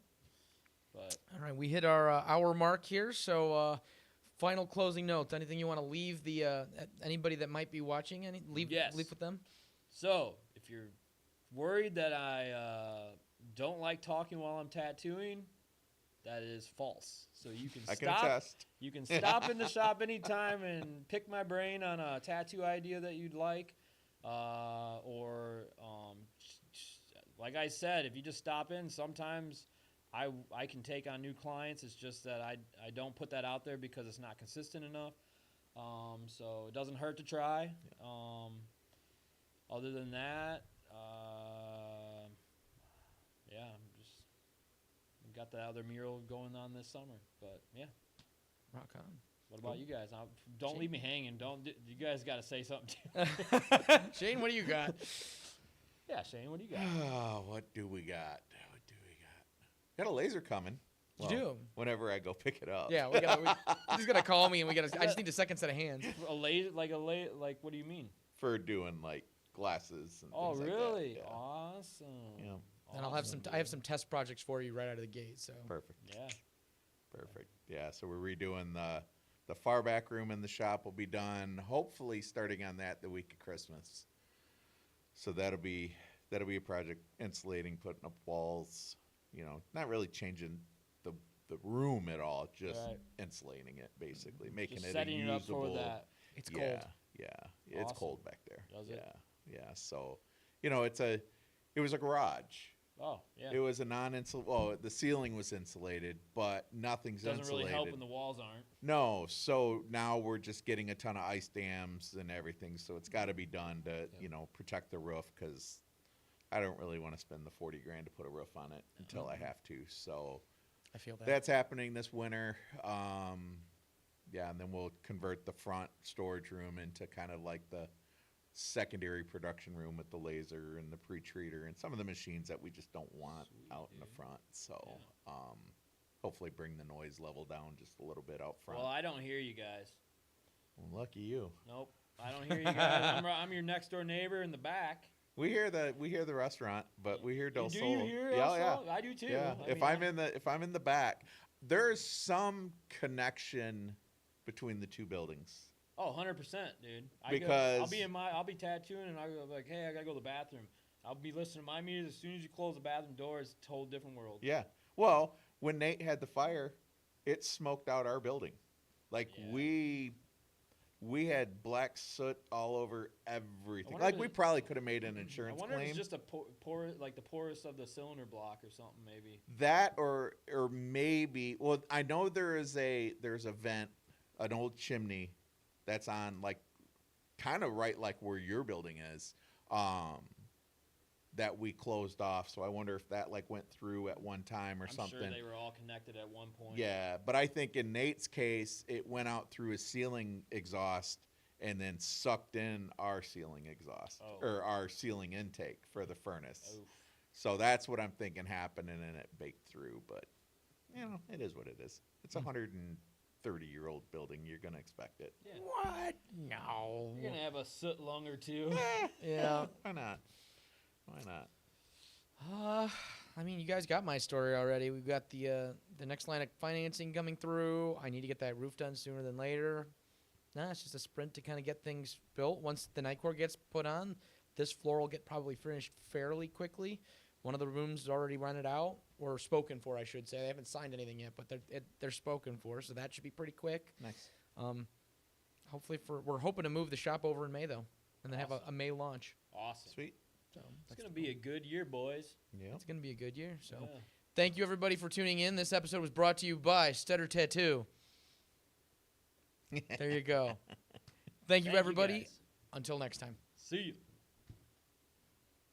Speaker 4: But
Speaker 2: All right, we hit our hour mark here, so final closing notes. Anything you want to leave the anybody that might be watching? Leave with them.
Speaker 4: So if you're worried that I don't like talking while I'm tattooing, that is false. So you can
Speaker 3: I can
Speaker 4: stop.
Speaker 3: attest.
Speaker 4: You can stop in the shop anytime and pick my brain on a tattoo idea that you'd like, or like I said, if you just stop in, sometimes I can take on new clients. It's just that I don't put that out there because it's not consistent enough. So it doesn't hurt to try. Other than that, I'm just got the other mural going on this summer. But yeah.
Speaker 2: Rock on.
Speaker 4: What about you guys? Don't leave me hanging. You guys got to say something too.
Speaker 2: Shane, what do you got?
Speaker 4: Yeah, Shane, what do you got?
Speaker 3: Oh, what do we got? Got a laser coming.
Speaker 2: You do?
Speaker 3: Whenever I go pick it up.
Speaker 2: Yeah, he's gonna call me, and I just need a second set of hands.
Speaker 4: Like what do you mean?
Speaker 3: For doing like glasses and
Speaker 4: Oh,
Speaker 3: things like
Speaker 4: really?
Speaker 3: that. Yeah.
Speaker 4: Awesome.
Speaker 3: Yeah.
Speaker 2: And I'll have I have some test projects for you right out of the gate. So
Speaker 3: Perfect.
Speaker 4: Yeah.
Speaker 3: Perfect. Yeah. So we're redoing the far back room in the shop will be done. Hopefully starting on that the week of Christmas. So that'll be a project, insulating, putting up walls. Not really changing the room at all, just insulating it basically, making
Speaker 4: Just
Speaker 3: it
Speaker 4: setting
Speaker 3: a
Speaker 4: it up
Speaker 3: usable.
Speaker 4: for that.
Speaker 2: it's cold.
Speaker 3: Yeah. It's
Speaker 4: Awesome.
Speaker 3: cold back there.
Speaker 4: Does it?
Speaker 3: Yeah. So, it was a garage.
Speaker 4: Oh, yeah.
Speaker 3: It was a the ceiling was insulated, but nothing's
Speaker 4: Doesn't
Speaker 3: insulated.
Speaker 4: really help when the walls aren't.
Speaker 3: No, so now we're just getting a ton of ice dams and everything, so it's got to be done to, protect the roof, because I don't really want to spend the $40,000 to put a roof on it until I have to. So
Speaker 2: I feel that.
Speaker 3: that's happening this winter. And then we'll convert the front storage room into kind of like the secondary production room with the laser and the pre-treater and some of the machines that we just don't want out in the front. So hopefully bring the noise level down just a little bit out front.
Speaker 4: Well, I don't hear you guys.
Speaker 3: Well, lucky you.
Speaker 4: Nope. I don't hear you guys. I'm your next door neighbor in the back.
Speaker 3: We hear the restaurant, but we hear Del
Speaker 4: Do
Speaker 3: Sol.
Speaker 4: you hear
Speaker 3: Yeah,
Speaker 4: Del
Speaker 3: yeah.
Speaker 4: Sol? I do too.
Speaker 3: Yeah. If I'm in the back, there's some connection between the two buildings.
Speaker 4: Oh, 100%, dude. I'll be tattooing and I'll be like, hey, I gotta go to the bathroom. I'll be listening to my music. As soon as you close the bathroom door, it's a whole different world.
Speaker 3: Yeah. Well, when Nate had the fire, it smoked out our building. Like we had black soot all over everything. Like we probably could have made an insurance
Speaker 4: I wonder
Speaker 3: claim.
Speaker 4: if it's just the porous of the cylinder block or something, maybe.
Speaker 3: That or maybe. Well, I know there's a vent, an old chimney, that's on like kind of right like where your building is, that we closed off. So I wonder if that like went through at one time or something.
Speaker 4: I'm sure they were all connected at one point.
Speaker 3: Yeah, but I think in Nate's case, it went out through his ceiling exhaust and then sucked in our ceiling exhaust or our ceiling intake for the furnace.
Speaker 4: Oof.
Speaker 3: So that's what I'm thinking happened, and then it baked through. But it is what it is. It's a 130-year-old building. You're gonna expect it.
Speaker 4: Yeah.
Speaker 2: What? No.
Speaker 4: You're gonna have a soot lung or two.
Speaker 2: Yeah.
Speaker 3: Why not? Why not?
Speaker 2: I mean, you guys got my story already. We've got the next line of financing coming through. I need to get that roof done sooner than later. It's just a sprint to kind of get things built. Once the nightcore gets put on, this floor will get probably finished fairly quickly. One of the rooms is already rented out, or spoken for, I should say. They haven't signed anything yet, but they're spoken for, so that should be pretty quick.
Speaker 3: Nice.
Speaker 2: Hopefully, we're hoping to move the shop over in May, though, and then have a May launch.
Speaker 4: Awesome.
Speaker 3: Sweet.
Speaker 2: So
Speaker 4: It's going to be a good year, boys.
Speaker 3: Yeah.
Speaker 2: it's going to be a good year. So
Speaker 4: Yeah.
Speaker 2: thank you, everybody, for tuning in. This episode was brought to you by Steder Tattoo. There you go. Thank you,
Speaker 4: Thank
Speaker 2: everybody.
Speaker 4: guys.
Speaker 2: Until next time.
Speaker 4: See you.